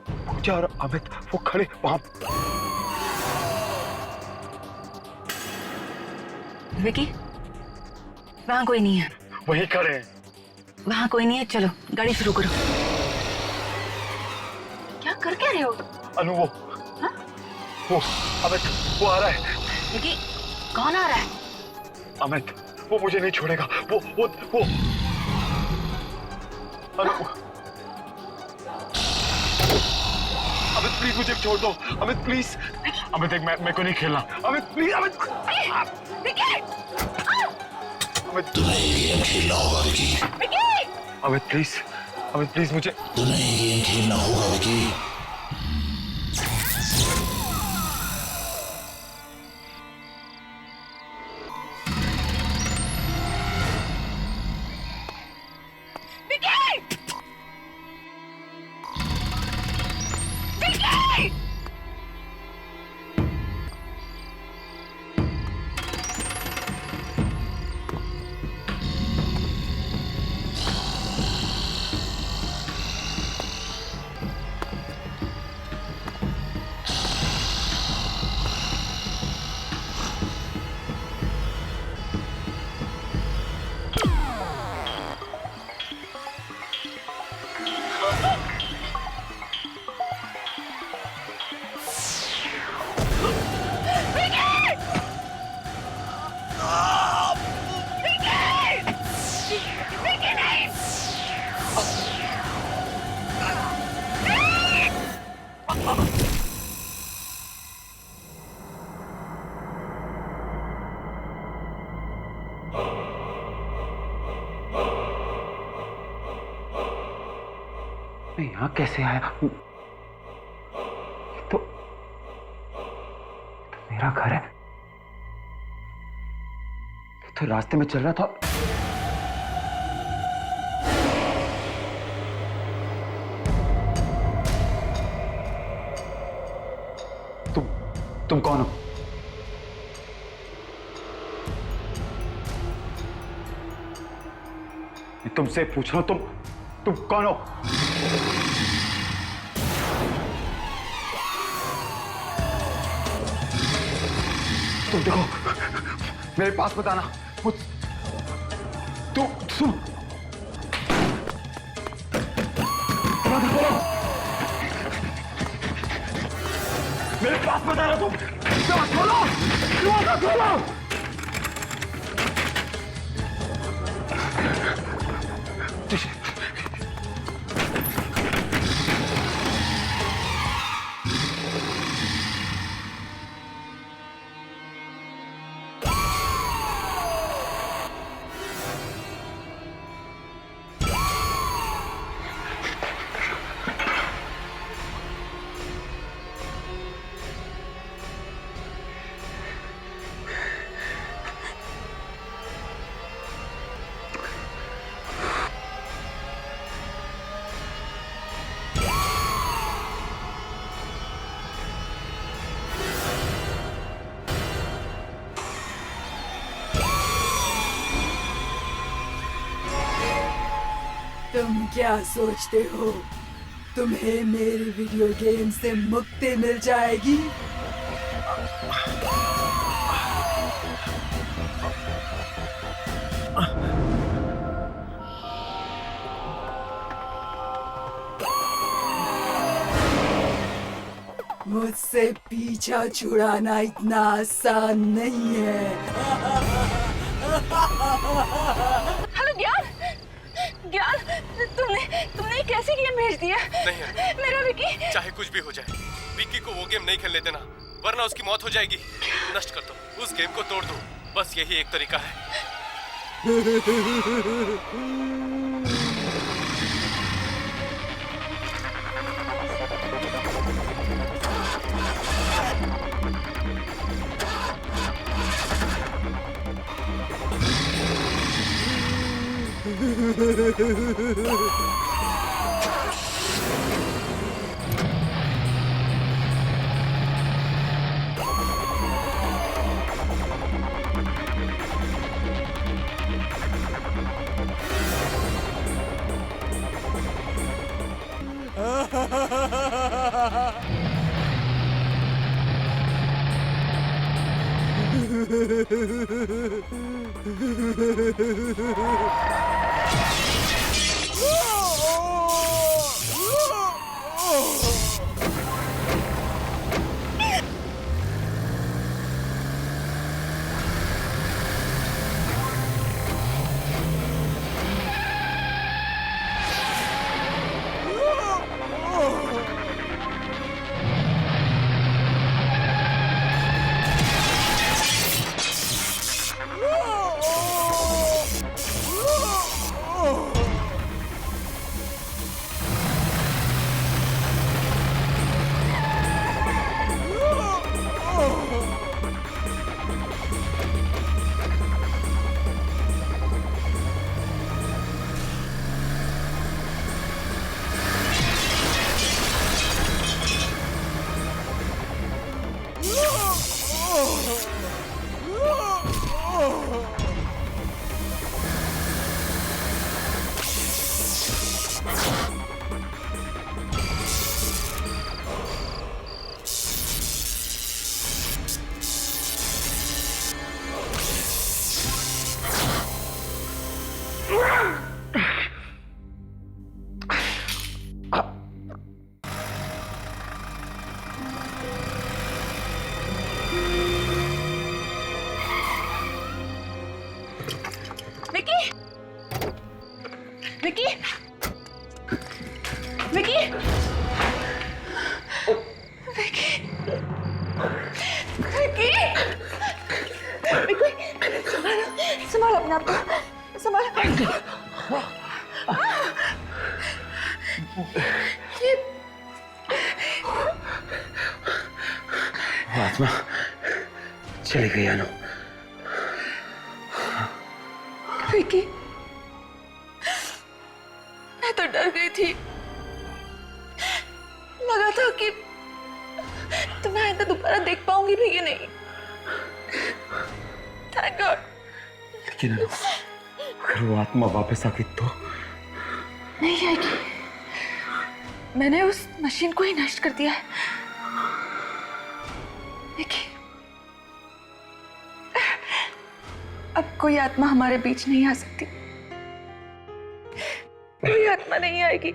पूजा और अमित वो खड़े वहां। विकी वहां कोई नहीं है। वहीं खड़े हैं। वहां कोई नहीं है, चलो गाड़ी शुरू करो। क्या कर क्या रहे हो? अनु, वो अमित वो आ रहा है। विकी कौन आ रहा है? अमित वो मुझे नहीं छोड़ेगा। वो अनु, अमित प्लीज मुझे छोड़ दो। अमित प्लीज। अमित देख, मैं को नहीं खेलना। अमित प्लीज। अमित तुम्हें ये गेम खेलना होगा विकी। अमित प्लीज, अमित प्लीज मुझे। तुम्हें ये गेम खेलना होगा विकी। मैं यहाँ कैसे आया? तो मेरा घर है। तो रास्ते में चल रहा था। तुम कौन हो? मैं तुमसे पूछ रहा हूं, तुम कौन हो? तुम देखो, मेरे पास मत आना। तू सुन, मेरे पास मत आना तुम। खोलो, दरवाजा खोलो। तुम क्या सोचते हो तुम्हें मेरी वीडियो गेम से मुक्ति मिल जाएगी? मुझसे पीछा छुड़ाना इतना आसान नहीं है। हेलो ज्ञान, ज्ञान, तुमने कैसे गेम भेज दिया? नहीं मेरा विकी। चाहे कुछ भी हो जाए, विक्की को वो गेम नहीं खेलने देना, वरना उसकी मौत हो जाएगी। नष्ट कर दो, उस गेम को तोड़ दो, बस यही एक तरीका है। संभाल अपने आप को, संभाल। आत्मा चली गई अनु। विकी, मैं तो डर गई थी, लगा था कि तुम्हें आइंदा दोबारा देख पाऊंगी भी कि नहीं। Thank God. लेकिन अगर वो आत्मा वापस आ गई तो? नहीं आएगी, मैंने उस मशीन को ही नष्ट कर दिया है। देखिए, अब कोई आत्मा हमारे बीच नहीं आ सकती, कोई आत्मा नहीं आएगी।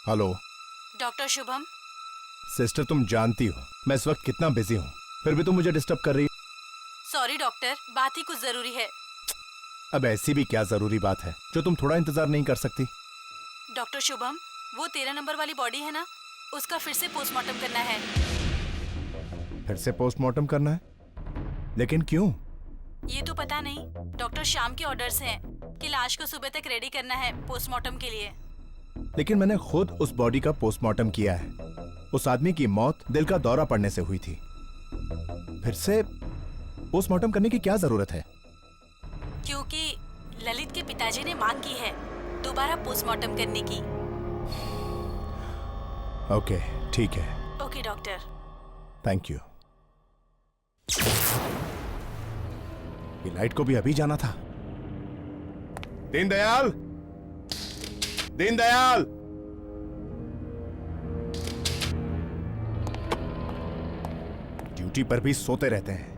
Hello doctor Shubham. सिस्टर, तुम जानती हो मैं इस वक्त कितना बिजी हूँ, फिर भी तुम मुझे डिस्टर्ब कर रही हो। सॉरी डॉक्टर, बात ही कुछ जरूरी है। अब ऐसी भी क्या जरूरी बात है जो तुम थोड़ा इंतजार नहीं कर सकती? डॉक्टर शुभम, वो 13 नंबर वाली बॉडी है ना, उसका फिर से पोस्टमार्टम करना है। फिर से पोस्टमार्टम करना है? लेकिन क्यों? ये तो पता नहीं, डॉक्टर श्याम के ऑर्डर्स हैं कि लाश को सुबह तक रेडी करना है पोस्टमार्टम के लिए। लेकिन मैंने खुद उस बॉडी का पोस्टमार्टम किया है। उस आदमी की मौत दिल का दौरा पड़ने से हुई थी। फिर से पोस्टमार्टम करने की क्या जरूरत है? क्योंकि ललित के पिताजी ने मांग की है दोबारा पोस्टमार्टम करने की। ओके, ठीक है। Okay doctor. Thank you. ये लाइट को भी अभी जाना था। दीनदयाल, दीनदयाल, ड्यूटी पर भी सोते रहते हैं।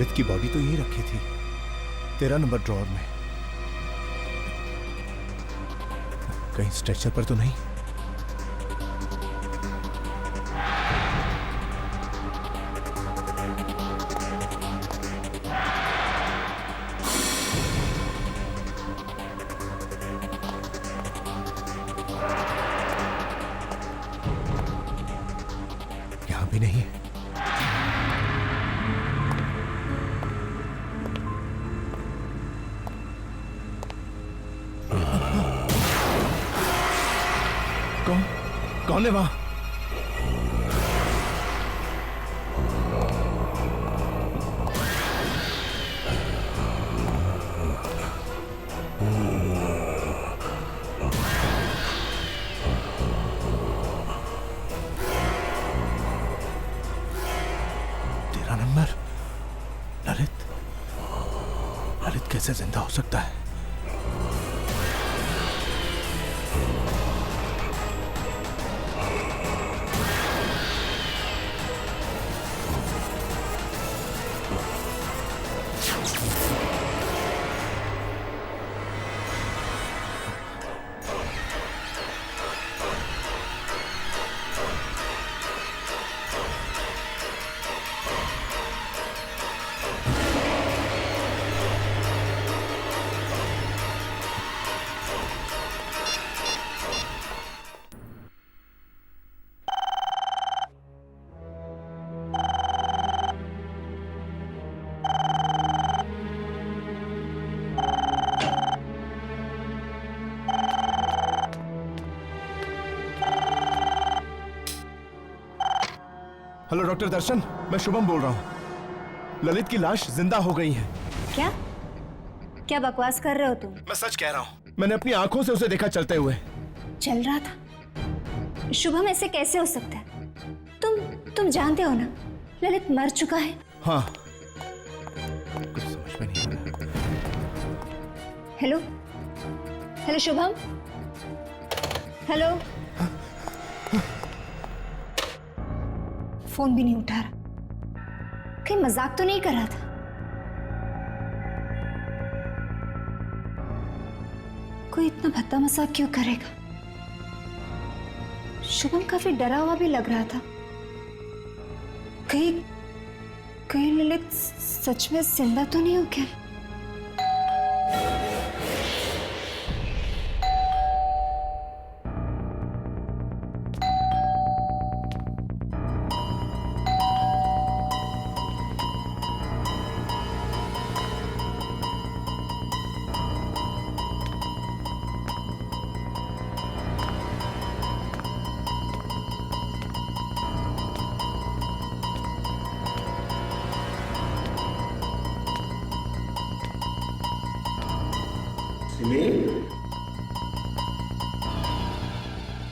ललित की बॉडी तो यही रखी थी 13 नंबर ड्रॉअर में। कहीं स्ट्रेचर पर तो नहीं? यहां भी नहीं है। कौन है वहां? तेरा नंबर। ललित कैसे जिंदा हो सकता है? हेलो डॉक्टर दर्शन, मैं शुभम बोल रहा हूँ। ललित की लाश जिंदा हो गई है। क्या क्या बकवास कर रहे हो तुम? मैं सच कह रहा हूँ, मैंने अपनी आंखों से उसे देखा चलते हुए। चल रहा था? शुभम ऐसे कैसे हो सकता है? तुम जानते हो ना ललित मर चुका है। हाँ, कुछ समझ में नहीं आ रहा। Hello Shubham, hello. फोन भी नहीं उठा रहा। कहीं मजाक तो नहीं कर रहा था? कोई इतना भद्दा मजाक क्यों करेगा? शुभम काफी डरा हुआ भी लग रहा था। कहीं ललित सच में जिंदा तो नहीं हो गया?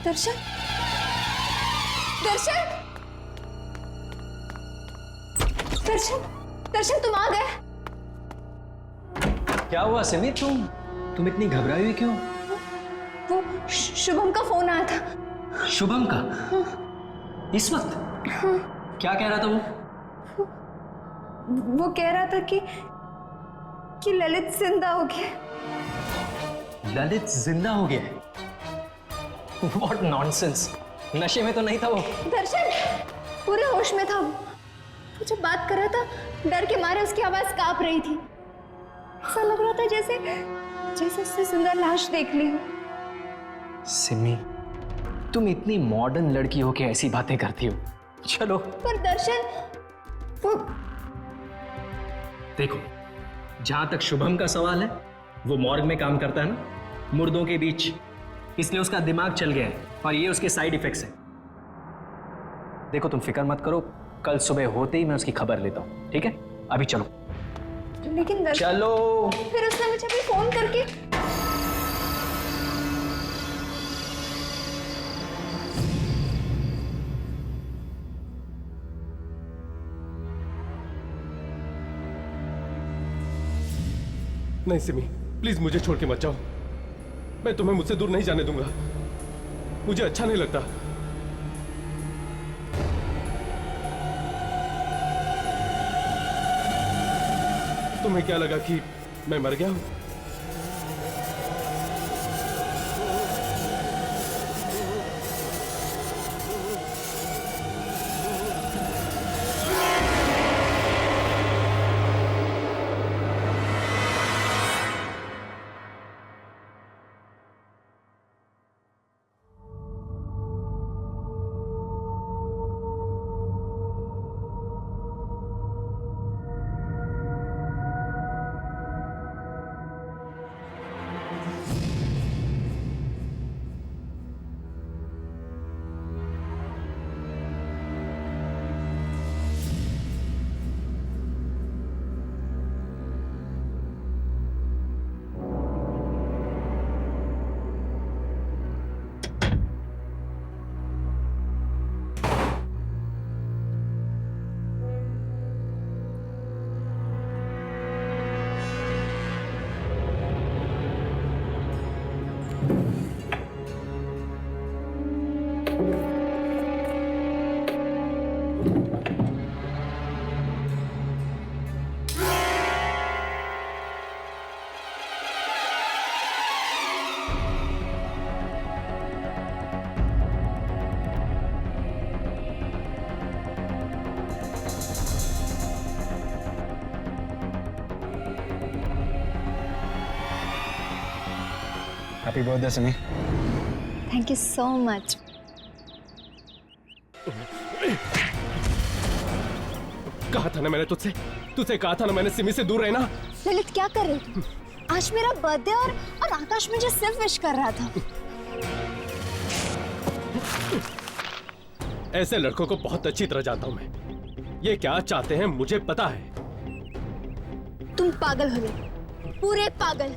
दर्शन, दर्शन, दर्शन, दर्शन तुम आ गए। क्या हुआ सिमी? तुम इतनी घबराई हुई क्यों? वो शुभम का फोन आया था। शुभम का? हाँ। इस वक्त? हाँ। क्या कह रहा था वो कह रहा था कि ललित जिंदा हो गया। ललित जिंदा हो गया? What nonsense! नशे में तो नहीं था वो। दर्शन पूरे होश में था वो जब बात कर रहा था डर के मारे उसकी आवाज कांप रही थी। ऐसा लग रहा था जैसे उसने सुंदर लाश देख ली हो। सिमी, तुम इतनी मॉडर्न लड़की हो के ऐसी बातें करती हो। चलो। पर दर्शन वो देखो, जहां तक शुभम का सवाल है, वो मॉर्ग में काम करता है ना, मुर्दों के बीच, इसलिए उसका दिमाग चल गया है और ये उसके साइड इफेक्ट्स हैं। देखो तुम फिक्र मत करो, कल सुबह होते ही मैं उसकी खबर लेता हूँ, ठीक है? अभी चलो। लेकिन दर्शन, चलो। फिर उसने मुझे भी फोन करके नहीं सिमी, प्लीज मुझे छोड़ के मत जाओ। मैं तुम्हें मुझसे दूर नहीं जाने दूंगा। मुझे अच्छा नहीं लगता। तुम्हें क्या लगा कि मैं मर गया हूं? Happy birthday Simi. Thank you so much. कहा था ना मैंने तुझसे कहा था ना मैंने सिमी से दूर रहना। ललित क्या कर रहे थे? आज मेरा बर्थडे और आकाश मुझे सिर्फ विश कर रहा था। ऐसे लड़कों को बहुत अच्छी तरह जानता हूं मैं। ये क्या चाहते हैं मुझे पता है। तुम पागल हो गए, पूरे पागल।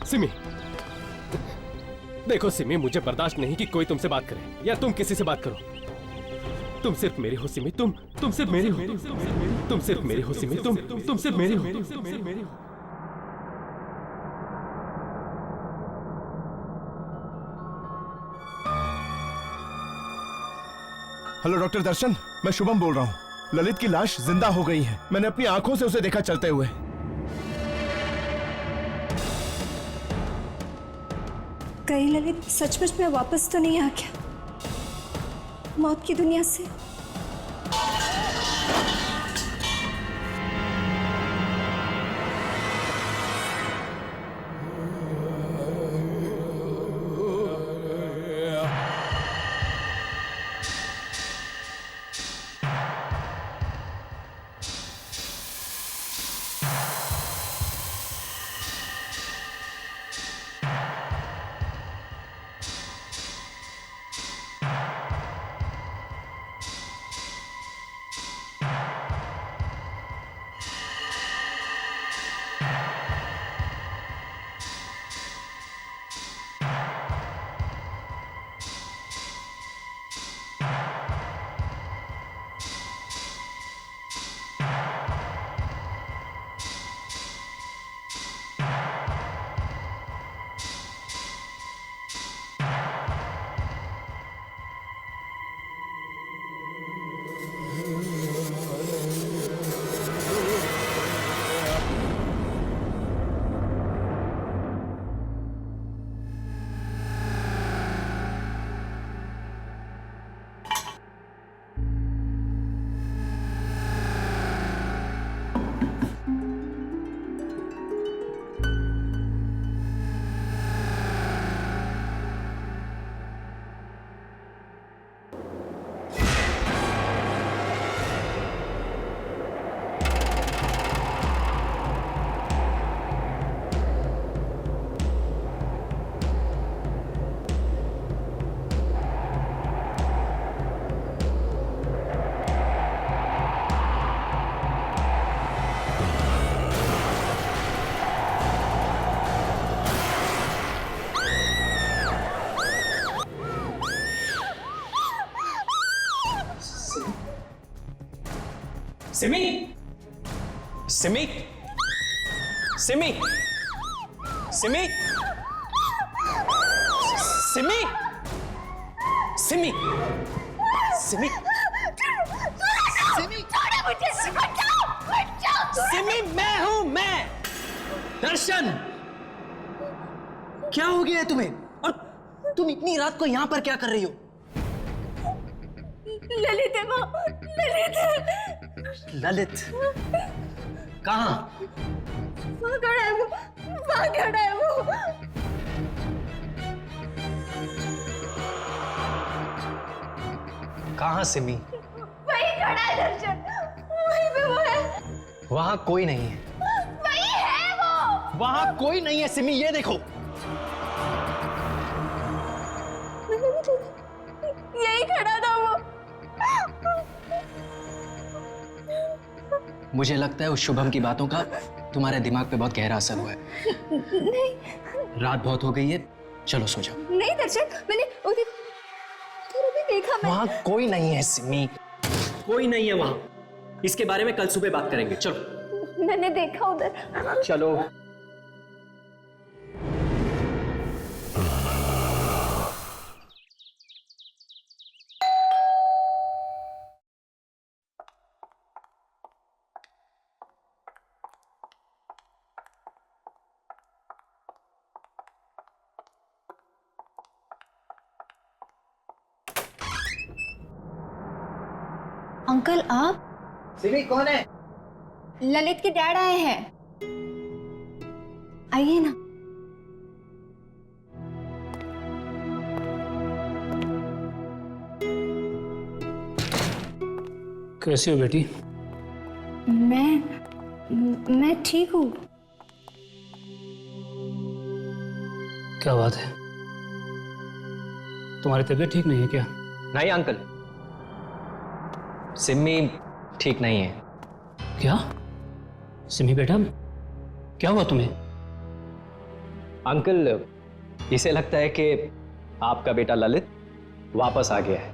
सिमी देखो सिमी, मुझे बर्दाश्त नहीं कि कोई तुमसे बात करे या तुम किसी से बात करो। तुम सिर्फ मेरी हो सिमी, तुम सिर्फ मेरी हो, तुम सिर्फ मेरी हो सिमी, तुम सिर्फ मेरी हो। हेलो डॉक्टर दर्शन, मैं शुभम बोल रहा हूँ। ललित की लाश जिंदा हो गई है। मैंने अपनी आंखों से उसे देखा चलते हुए। कहीं ललित सचमुच में वापस तो नहीं आ गया मौत की दुनिया से? सिमी, सिमी, सिमी, सिमी, सिमी, सिमी, सिमी, सिमी, छोड़ो मुझे, हट जाओ, हट जाओ। सिमी, मैं हूं, मैं दर्शन, क्या हो गया है तुम्हें? और तुम इतनी रात को यहाँ पर क्या कर रही हो? ललित है माँ, ललित है। ललित कहाँ? वहाँ खड़ा है वो, वहाँ खड़ा है वो। कहाँ सिमी? वही खड़ा है दर्शन, वहीं पे वो है। वहाँ कोई नहीं है। वही है वो। वहाँ कोई नहीं है सिमी, ये देखो। यही खड़ा था वो। मुझे लगता है उस शुभम की बातों का तुम्हारे दिमाग पे बहुत गहरा असर हुआ है। नहीं, रात बहुत हो गई है, चलो सो जाओ। नहीं दर्शन, मैंने उधर भी देखा। वहाँ कोई नहीं है सिमी, कोई नहीं है वहाँ। इसके बारे में कल सुबह बात करेंगे, चलो। मैंने देखा उधर। चलो। अंकल आप? सिमी कौन है? ललित के डैड आए हैं, आइए ना। कैसी हो बेटी? मैं ठीक हूँ। क्या बात है, तुम्हारी तबीयत ठीक नहीं है क्या? नहीं अंकल, सिमी ठीक नहीं है। क्या? सिमी बेटा, क्या हुआ तुम्हें? अंकल, इसे लगता है कि आपका बेटा ललित वापस आ गया है।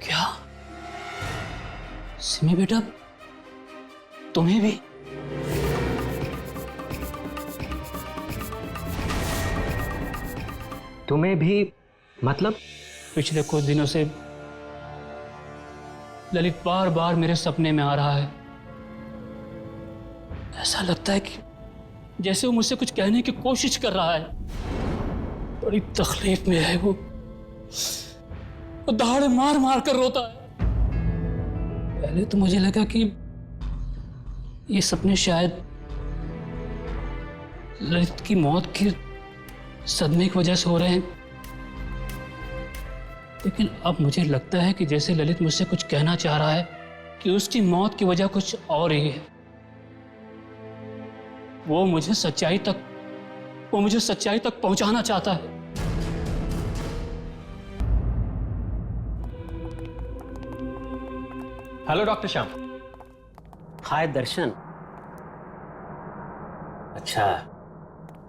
क्या? सिमी बेटा, तुम्हें भी? तुम्हें भी मतलब? पिछले कुछ दिनों से ललित बार बार मेरे सपने में आ रहा है। ऐसा लगता है कि जैसे वो मुझसे कुछ कहने की कोशिश कर रहा है। बड़ी तकलीफ में है वो दहाड़े मार मार कर रोता है। पहले तो मुझे लगा कि ये सपने शायद ललित की मौत के सदमे की वजह से हो रहे हैं, लेकिन अब मुझे लगता है कि जैसे ललित मुझसे कुछ कहना चाह रहा है कि उसकी मौत की वजह कुछ और ही है। वो मुझे सच्चाई तक पहुंचाना चाहता है। Hello doctor Shyam. Hi Darshan. अच्छा,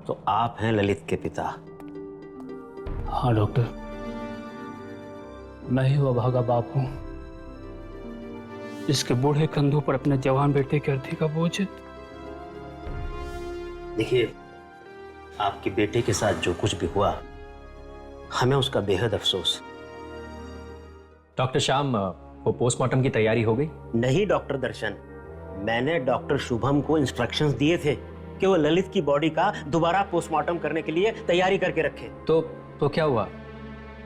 तो आप हैं ललित के पिता? हाँ डॉक्टर, मैं ही वो अभागा बाप हूं जिसके बूढ़े कंधों पर अपने जवान बेटे के अर्थी का बोझ है। देखिए, आपके बेटे के साथ जो कुछ भी हुआ, हमें उसका बेहद अफसोस। डॉक्टर श्याम, वो पोस्टमार्टम की तैयारी हो गई? नहीं डॉक्टर दर्शन, मैंने डॉक्टर शुभम को इंस्ट्रक्शंस दिए थे कि वो ललित की बॉडी का दोबारा पोस्टमार्टम करने के लिए तैयारी करके रखे। तो क्या हुआ?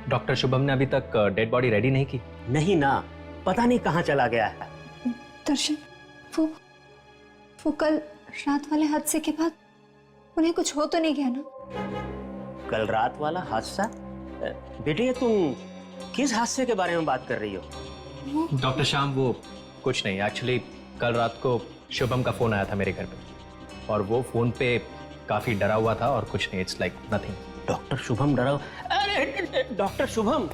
डॉक्टर शुभम ने अभी तक डेड बॉडी रेडी नहीं की? नहीं ना, पता नहीं कहाँ चला गया है। दर्शन, वो कल रात वाले हादसे के बाद उन्हें कुछ हो तो नहीं गया ना? कल रात वाला हादसा? बेटे, तुम किस हादसे के बारे में बात कर रही हो? डॉक्टर श्याम, वो कुछ नहीं। एक्चुअली कल रात को शुभम का फोन आया था मेरे घर पे, और वो फोन पे काफी डरा हुआ था और कुछ नहीं। It's like nothing. Doctor Shubham डरा? अरे डॉक्टर शुभम,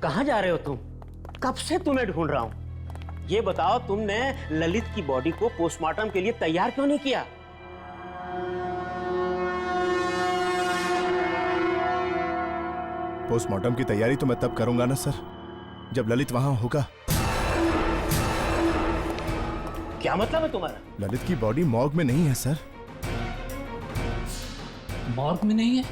कहाँ जा रहे हो तुम? कब से तुम्हें ढूंढ रहा हूं। ये बताओ, तुमने ललित की बॉडी को पोस्टमार्टम के लिए तैयार क्यों नहीं किया? पोस्टमार्टम की तैयारी तो मैं तब करूंगा ना सर, जब ललित वहां होगा। क्या मतलब है तुम्हारा? ललित की बॉडी मॉर्ग में नहीं है सर। मॉर्ग में नहीं है?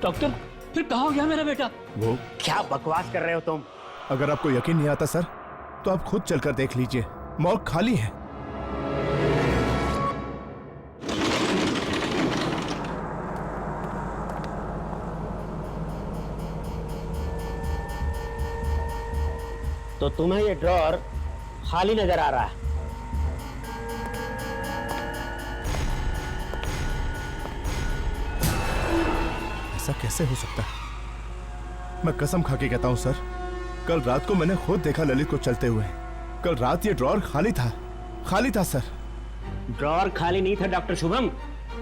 डॉक्टर, फिर कहाँ हो गया मेरा बेटा? वो क्या बकवास कर रहे हो तुम? अगर आपको यकीन नहीं आता सर, तो आप खुद चलकर देख लीजिए, मॉर्ग खाली है। तो तुम्हें ये ड्रॉर खाली नजर आ रहा है। ऐसा कैसे हो सकता है? मैं कसम खा के कहता हूं सर, कल रात को मैंने खुद देखा ललित को चलते हुए। कल रात ये ड्रॉर खाली था सर। ड्रॉर खाली नहीं था डॉक्टर शुभम,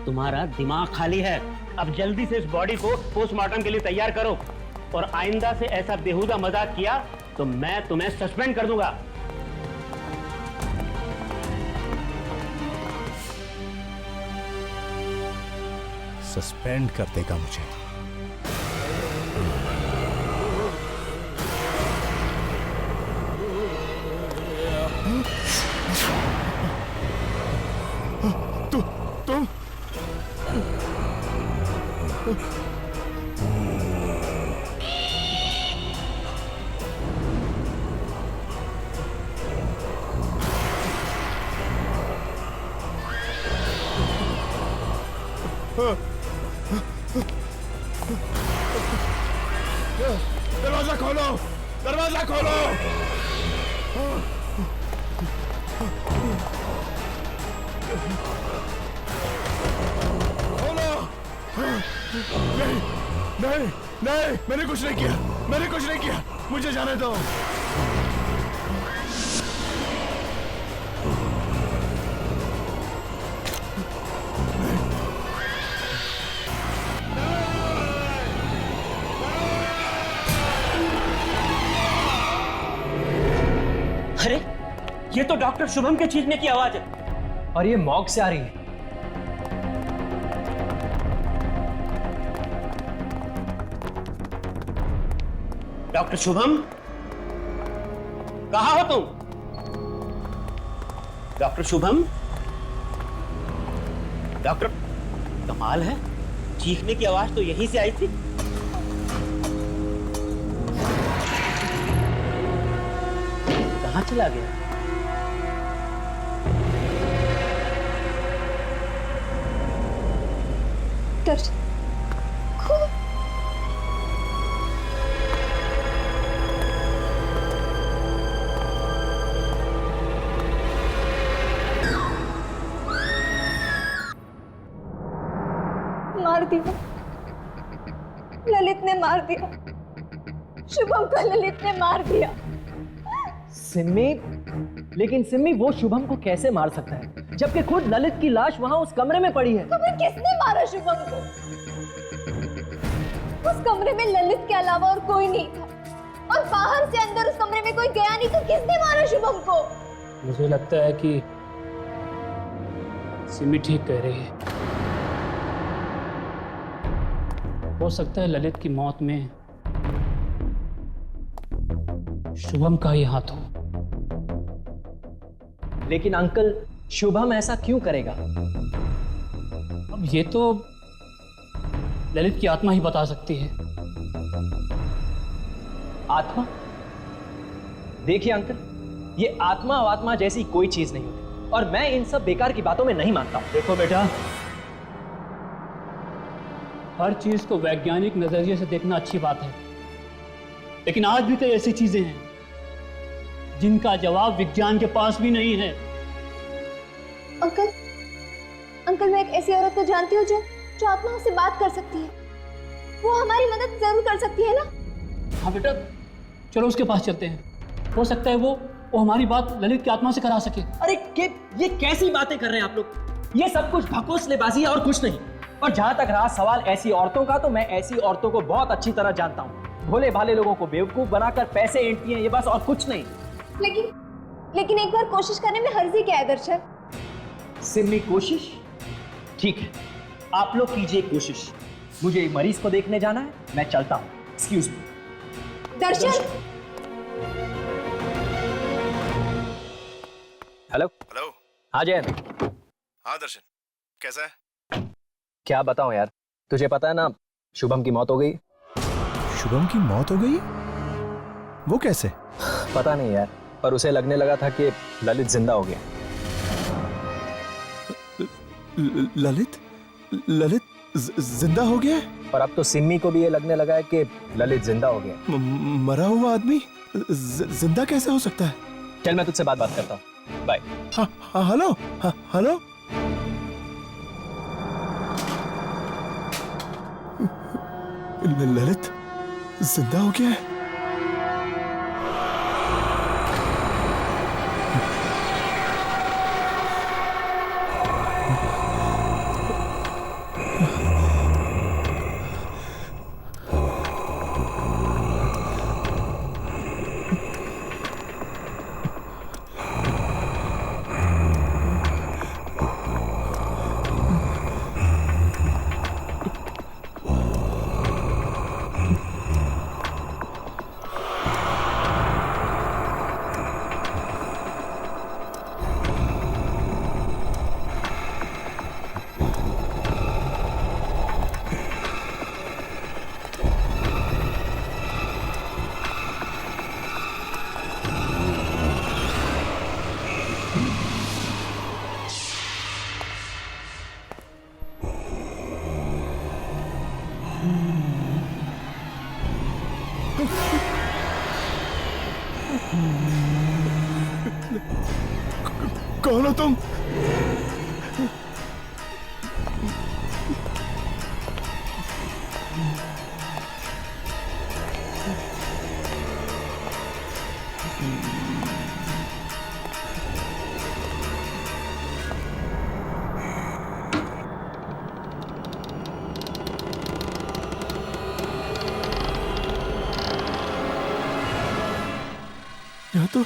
तुम्हारा दिमाग खाली है। अब जल्दी से इस बॉडी को पोस्टमार्टम के लिए तैयार करो, और आइंदा से ऐसा बेहुदा मजाक किया तो मैं तुम्हें सस्पेंड कर दूंगा। सस्पेंड कर देगा मुझे? तुम दरवाजा खोलो, दरवाजा खोलो। नहीं नहीं नहीं, मैंने कुछ नहीं किया, मुझे जाने दो। अरे ये तो डॉक्टर शुभम के चीखने की आवाज है, और ये मॉर्ग से आ रही है। डॉक्टर शुभम, कहाँ हो तुम? डॉक्टर शुभम, डॉक्टर, कमाल है, चीखने की आवाज तो यहीं से आई थी। कहाँ चला गया? मार दिया, ललित ने मार दिया, शुभम को ललित ने मार दिया। सिम्मी, लेकिन सिम्मी वो शुभम को कैसे मार सकता है जबकि खुद ललित की लाश वहां उस कमरे में पड़ी है? तो फिर किसने मारा शुभम को? उस कमरे में ललित के अलावा और कोई नहीं था, और बाहर से अंदर उस कमरे में कोई गया नहीं, तो किसने मारा शुभम को? मुझे लगता है कि सिमी ठीक कह रही है। हो सकता है ललित की मौत में शुभम का ही हाथ हो। लेकिन अंकल, शुभम ऐसा क्यों करेगा? अब ये तो ललित की आत्मा ही बता सकती है। आत्मा? देखिए अंकल, ये आत्मा जैसी कोई चीज नहीं होती, और मैं इन सब बेकार की बातों में नहीं मानता हूं। देखो बेटा, हर चीज को वैज्ञानिक नजरिए से देखना अच्छी बात है, लेकिन आज भी तो ऐसी चीजें हैं जिनका जवाब विज्ञान के पास भी नहीं है। अंकल, अंकल, मैं एक ऐसी औरत को जानती हूँ जो आत्मा से बात कर सकती है। वो हमारी मदद जरूर कर सकती है ना? हाँ बेटा, चलो उसके पास चलते हैं। हो सकता है वो हमारी बात ललित की आत्मा से करा सके। अरे ये कैसी बातें कर रहे हैं आप लोग? ये सब कुछ ढकोसलेबाजी है और कुछ नहीं। और जहां तक रहा सवाल ऐसी औरतों का, तो मैं ऐसी औरतों को बहुत अच्छी तरह जानता हूँ। भोले भाले लोगों को बेवकूफ बनाकर पैसे ऐंठती हैं, ये बस, और कुछ नहीं। लेकिन एक बार कोशिश करने में हर्जी क्या है दर्शन? सिम्मी, कोशिश ठीक है, आप लोग कीजिए कोशिश। मुझे मरीज को देखने जाना है, मैं चलता हूँ। Excuse me. दर्शन। हेलो। हाँ जैन। हाँ दर्शन, कैसा है? क्या बताऊं यार, तुझे पता है ना, शुभम की मौत हो गई। शुभम की मौत हो गई? वो कैसे? पता नहीं यार, पर उसे लगने लगा था कि ललित जिंदा हो गया। ललित? ललित जिंदा हो गया? और अब तो सिम्मी को भी ये लगने लगा है कि ललित जिंदा हो गया। मरा हुआ आदमी जिंदा कैसे हो सकता है? चल मैं तुझसे बात करता हूँ। बाय। हाँ हेलो। हाँ हेलो। ललित जिंदा हो गया है? कौन हो तुम? यहाँ तो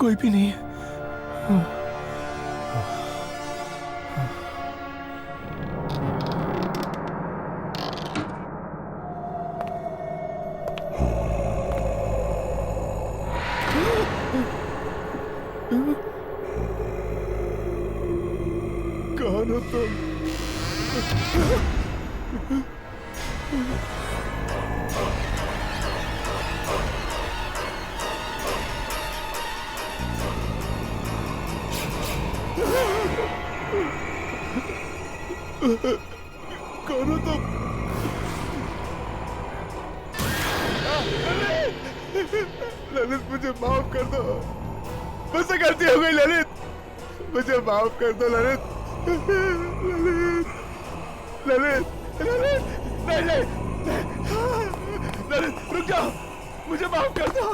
कोई भी नहीं है। कौन हो तुम? कौन हो तुम? ललित मुझे माफ कर दो, मुझसे गलती हो गई ललित, मुझे माफ कर दो ललित। ललित ललित ललित नहीं नहीं ललित रुक जाओ, मुझे माफ कर दो।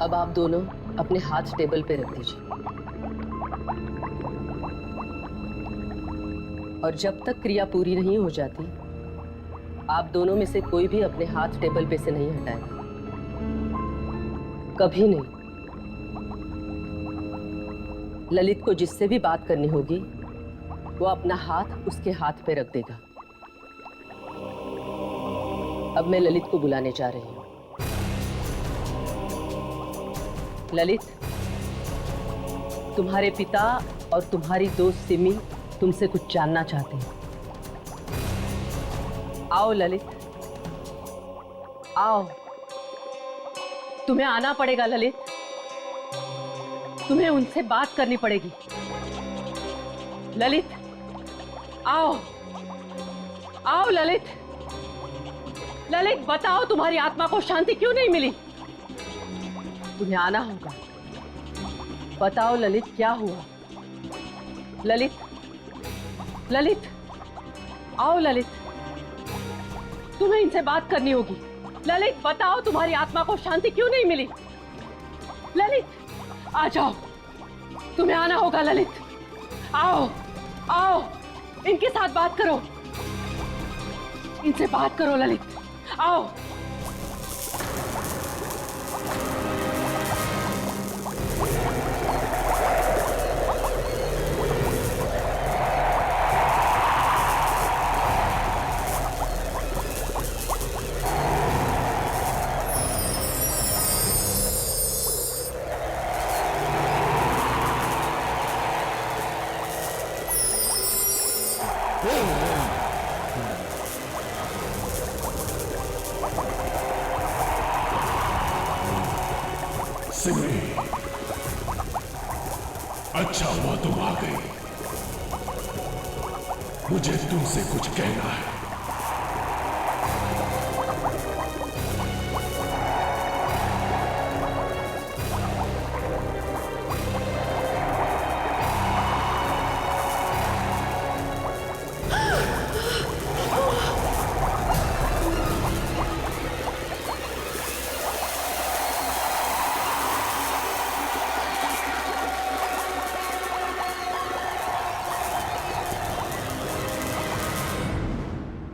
अब आप दोनों अपने हाथ टेबल पे रख दीजिए और जब तक क्रिया पूरी नहीं हो जाती आप दोनों में से कोई भी अपने हाथ टेबल पे से नहीं हटाएगा, कभी नहीं। ललित को जिससे भी बात करनी होगी वो अपना हाथ उसके हाथ पे रख देगा। अब मैं ललित को बुलाने जा रही हूँ। ललित, तुम्हारे पिता और तुम्हारी दोस्त सिमी तुमसे कुछ जानना चाहते हैं। आओ ललित, आओ। तुम्हें आना पड़ेगा ललित, तुम्हें उनसे बात करनी पड़ेगी। ललित, आओ, आओ ललित। ललित, बताओ तुम्हारी आत्मा को शांति क्यों नहीं मिली? तुम्हें आना होगा। बताओ ललित, क्या हुआ? ललित, ललित, आओ ललित, तुम्हें इनसे बात करनी होगी। ललित, बताओ तुम्हारी आत्मा को शांति क्यों नहीं मिली? ललित, आ जाओ, तुम्हें आना होगा ललित। आओ, आओ, इनके साथ बात करो, इनसे बात करो ललित, आओ। सिमी, अच्छा हुआ तुम आ गई। मुझे तुमसे कुछ कहना है।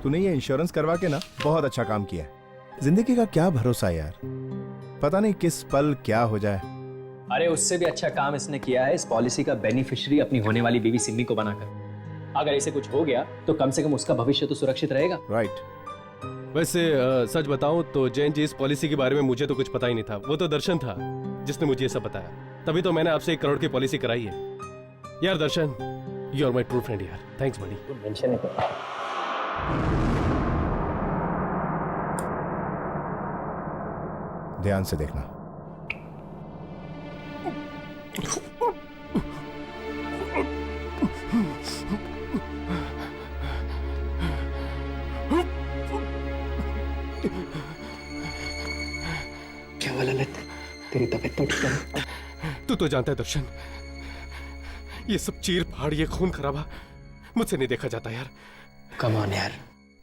तूने ये इंश्योरेंस करवा के ना बहुत अच्छा काम किया है। जिंदगी का क्या भरोसा यार, पता नहीं किस पल क्या हो जाए। अरे उससे भी अच्छा काम इसने किया है, इस पॉलिसी का बेनिफिशियरी अपनी होने वाली बीवी सिमी को बनाकर। अगर इसे कुछ हो गया तो कम से कम उसका भविष्य तो सुरक्षित रहेगा। राइट। वैसे सच बताऊं तो जैन जी, इस पॉलिसी के बारे में मुझे तो कुछ पता ही नहीं था। वो तो दर्शन था जिसने मुझे ये सब बताया, तभी तो मैंने आपसे 1 करोड़ की पॉलिसी कराई है। यार Darshan, you are my true friend यार, थैंक्स बड़ी। मेंशन है। ध्यान से देखना। क्या हुआ ललित, तेरी तबीयत तो ठीक है? तू तो जानता है दर्शन, ये सब चीर फाड़, ये खून खराबा मुझसे नहीं देखा जाता यार। कम ऑन यार,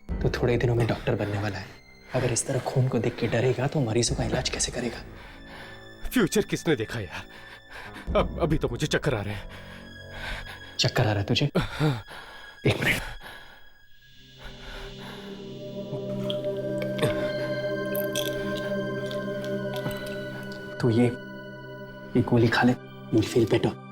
तो थोड़े दिनों में डॉक्टर बनने वाला है। अगर इस तरह खून को देख के डरेगा तो मरीजों का इलाज कैसे करेगा? फ्यूचर किसने देखा यार? अभी तो मुझे चक्कर आ रहे हैं। चक्कर आ रहा है तुझे? 1 मिनट। तो ये गोली खा ले, you feel better.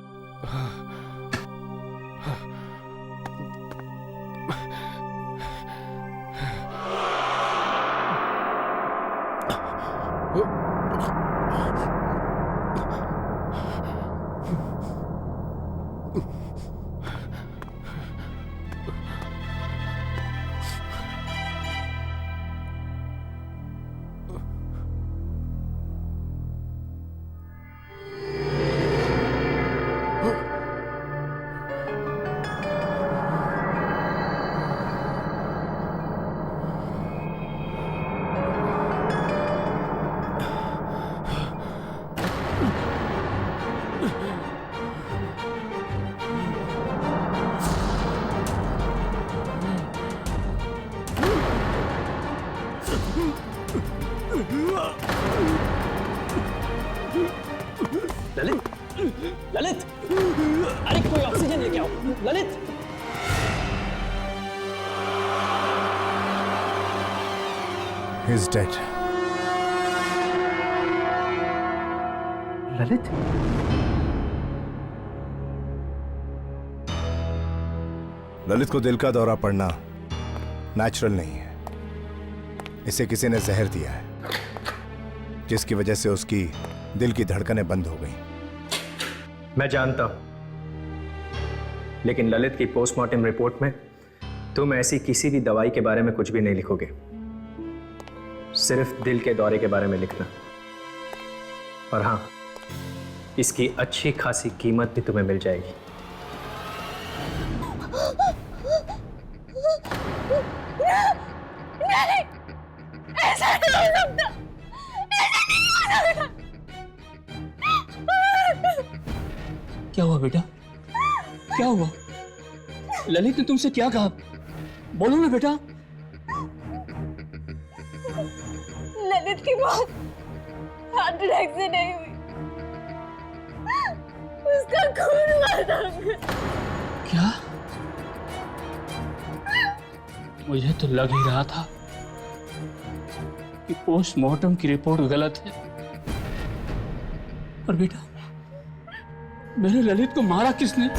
Lalit, Lalit, अरे कोई ऑक्सीजन लेके आओ। Lalit, He's dead. ललित, ललित को दिल का दौरा पड़ना नेचुरल नहीं है। इसे किसी ने जहर दिया है, जिसकी वजह से उसकी दिल की धड़कनें बंद हो गई। मैं जानता हूं, लेकिन ललित की पोस्टमार्टम रिपोर्ट में तुम ऐसी किसी भी दवाई के बारे में कुछ भी नहीं लिखोगे, सिर्फ दिल के दौरे के बारे में लिखना। और हाँ, इसकी अच्छी खासी कीमत भी तुम्हें मिल जाएगी। नहीं, ऐसा नहीं हो सकता, ऐसा नहीं हो सकता। क्या हुआ बेटा? क्या हुआ? ललित ने तुमसे क्या कहा? बोलो ना बेटा। ललित की मौत हार्ट अटैक से नहीं हुई, उसका खून हुआ था। क्या? मुझे तो लग ही रहा था कि पोस्टमार्टम की रिपोर्ट गलत है। और बेटा, मेरे ललित को मारा किसने?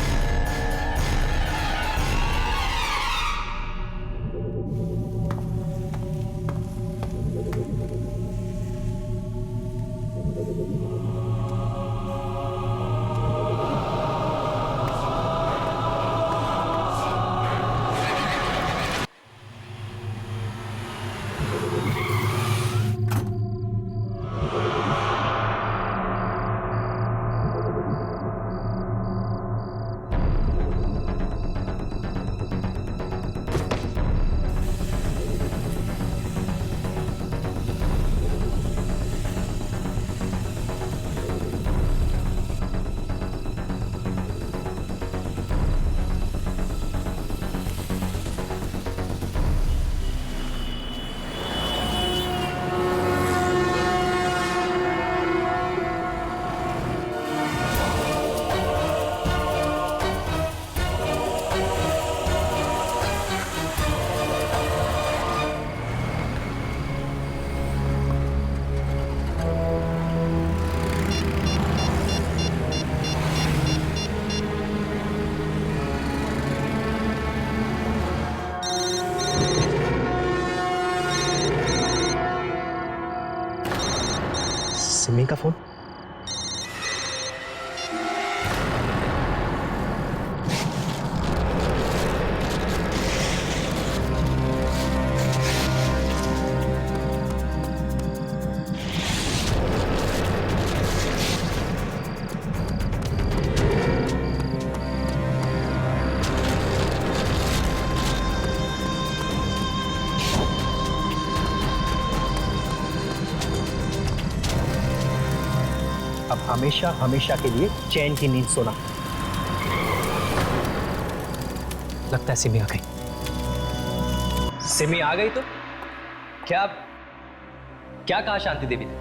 सिमी का फोन। अब हमेशा हमेशा के लिए चैन की नींद सोना। लगता है सिमी आ गई। सिमी आ गई तो क्या क्या कहा शांति देवी ने?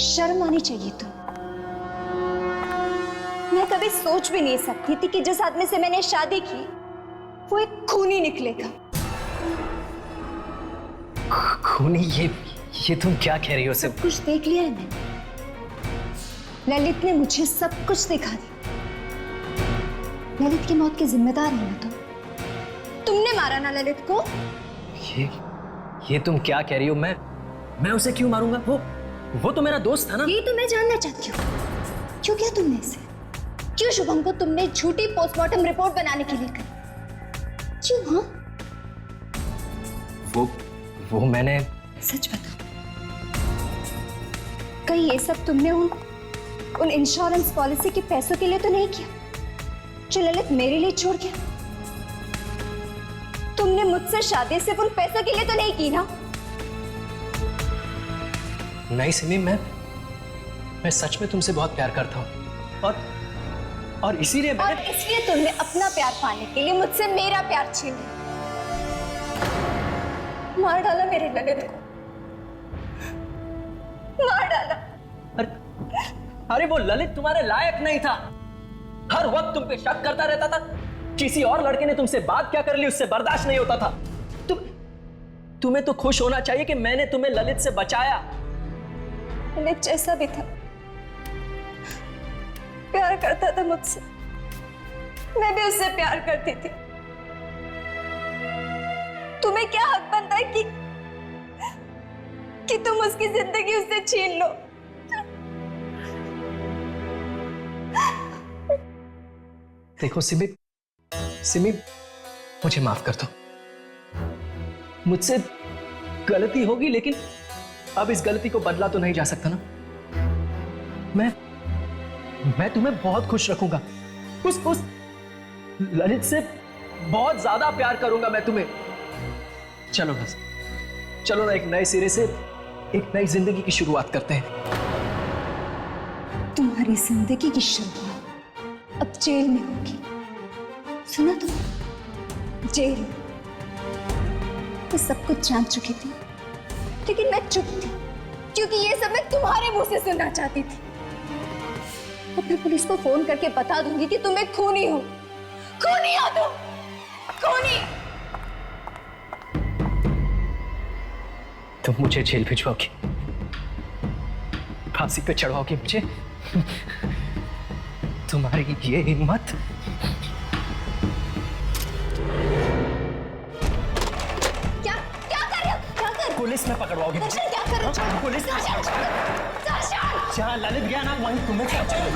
शर्म आनी चाहिए तुम। मैं कभी सोच भी नहीं सकती थी कि जिस आदमी से मैंने शादी की वो एक खूनी निकलेगा। खूनी? ये तुम क्या कह रही हो? सब कुछ देख लिया है मैंने। ललित ने मुझे सब कुछ दिखा दिया। ललित की मौत के जिम्मेदार हो ना तुम। तुमने मारा ना ललित को। ये तुम क्या कह रही हो? मैं उसे क्यों मारूंगा? वो तो मेरा दोस्त था ना। ये तो मैं जानना चाहती हूँ, क्यों किया तुमने इसे? क्यों शुभम को तुमने झूठी पोस्टमार्टम रिपोर्ट बनाने के लिए कही? क्यों? हाँ, वो मैंने। सच बताओ, कहीं ये सब तुमने उन इंश्योरेंस पॉलिसी के पैसों के लिए तो नहीं किया जो ललित मेरे लिए छोड़ गया? तुमने मुझसे शादी सिर्फ उन पैसों के लिए तो नहीं की ना? नहीं सिमी, मैं सच में तुमसे बहुत प्यार करता हूँ और इसीलिए तुमने अपना प्यार पाने के लिए मुझसे मेरा प्यार छीन लिया। मार डाला मेरे ललित को, मार डाला। अरे वो ललित तुम्हारे लायक नहीं था। हर वक्त तुम पे शक करता रहता था। किसी और लड़के ने तुमसे बात क्या कर ली उससे बर्दाश्त नहीं होता था। तुम्हें तो खुश होना चाहिए कि मैंने तुम्हें ललित से बचाया। ललित जैसा भी था, प्यार करता था मुझसे, मैं भी उससे प्यार करती थी। तुम्हें क्या हक बनता है कि तुम उसकी जिंदगी उससे छीन लो? देखो सिमी, सिमी मुझे माफ कर दो। मुझसे गलती होगी, लेकिन अब इस गलती को बदला तो नहीं जा सकता ना। मैं तुम्हें बहुत खुश रखूंगा। उस ललित से बहुत ज्यादा प्यार करूंगा मैं तुम्हें। चलो बस, चलो ना, एक नए सिरे से एक नई जिंदगी की शुरुआत करते हैं। तुम्हारी जिंदगी की शुरुआत अब जेल में होगी, सुना तुम? जेल। मैं सब कुछ जान चुकी थी, लेकिन मैं चुप थी क्योंकि ये सब मैं तुम्हारे मुंह से सुनना चाहती थी। अब मैं पुलिस को फोन करके बता दूंगी कि तुम एक खूनी हो। खूनी हो तुम, खूनी। तुम मुझे जेल भिजवाओगी, फांसी पे चढ़वाओगी मुझे? तुम्हारी ये हिम्मत? क्या क्या कर रहे हो? क्या कर? पुलिस में पकड़वाओगी मुझे? दर्शन क्या कर रहे हो? पुलिस में। दर्शन! जहाँ ललित गया ना, वहीं तुम्हें क्या चाहिए?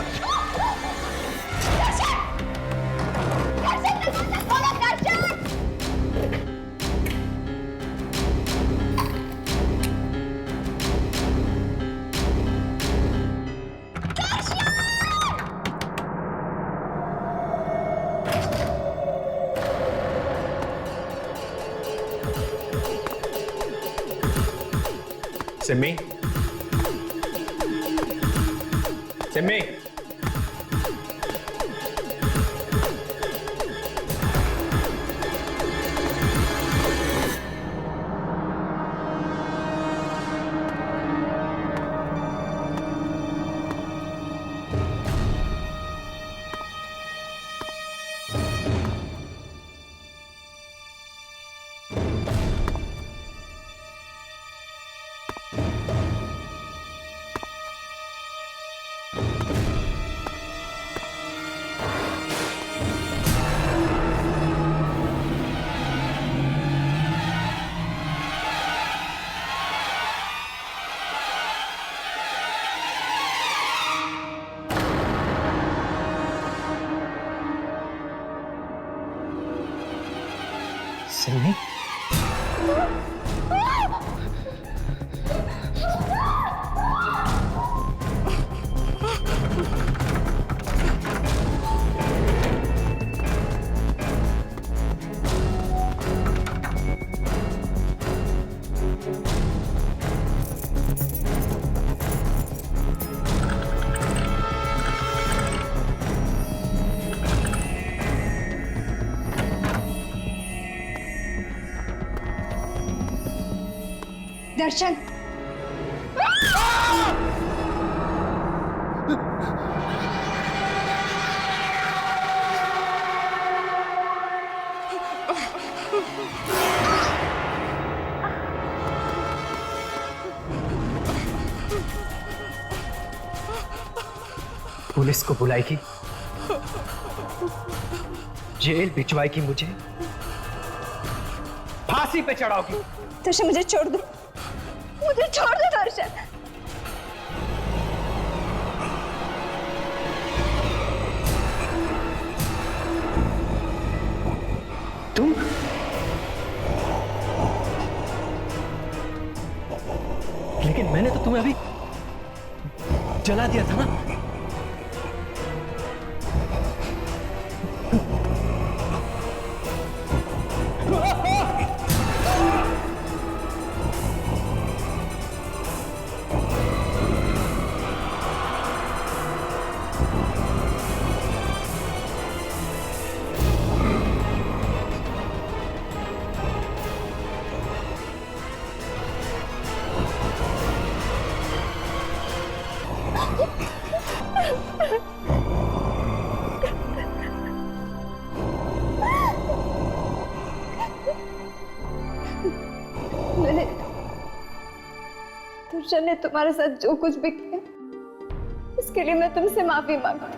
दर्शन! दर्शन, दरवाजा खोलो, दर्शन! सिमी, सिमी, सिमी, दर्शन! पुलिस को बुलाएगी, जेल भिजवाएगी मुझे, फांसी पे चढ़ाओगी। दर्शन मुझे छोड़ दो, मुझे छोड़ दो दर्शन। तुम लेकिन मैंने तो तुम्हें अभी जला दिया था ना। दर्शन ने तुम्हारे साथ जो कुछ भी किया, उसके लिए मैं तुमसे माफी मांगू।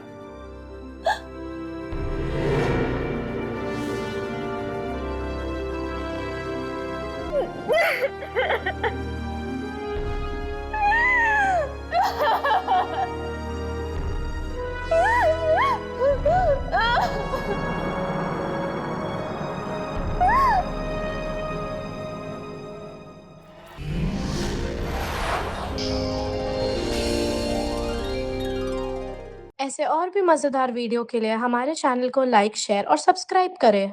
ऐसे और भी मज़ेदार वीडियो के लिए हमारे चैनल को लाइक, शेयर और सब्सक्राइब करें।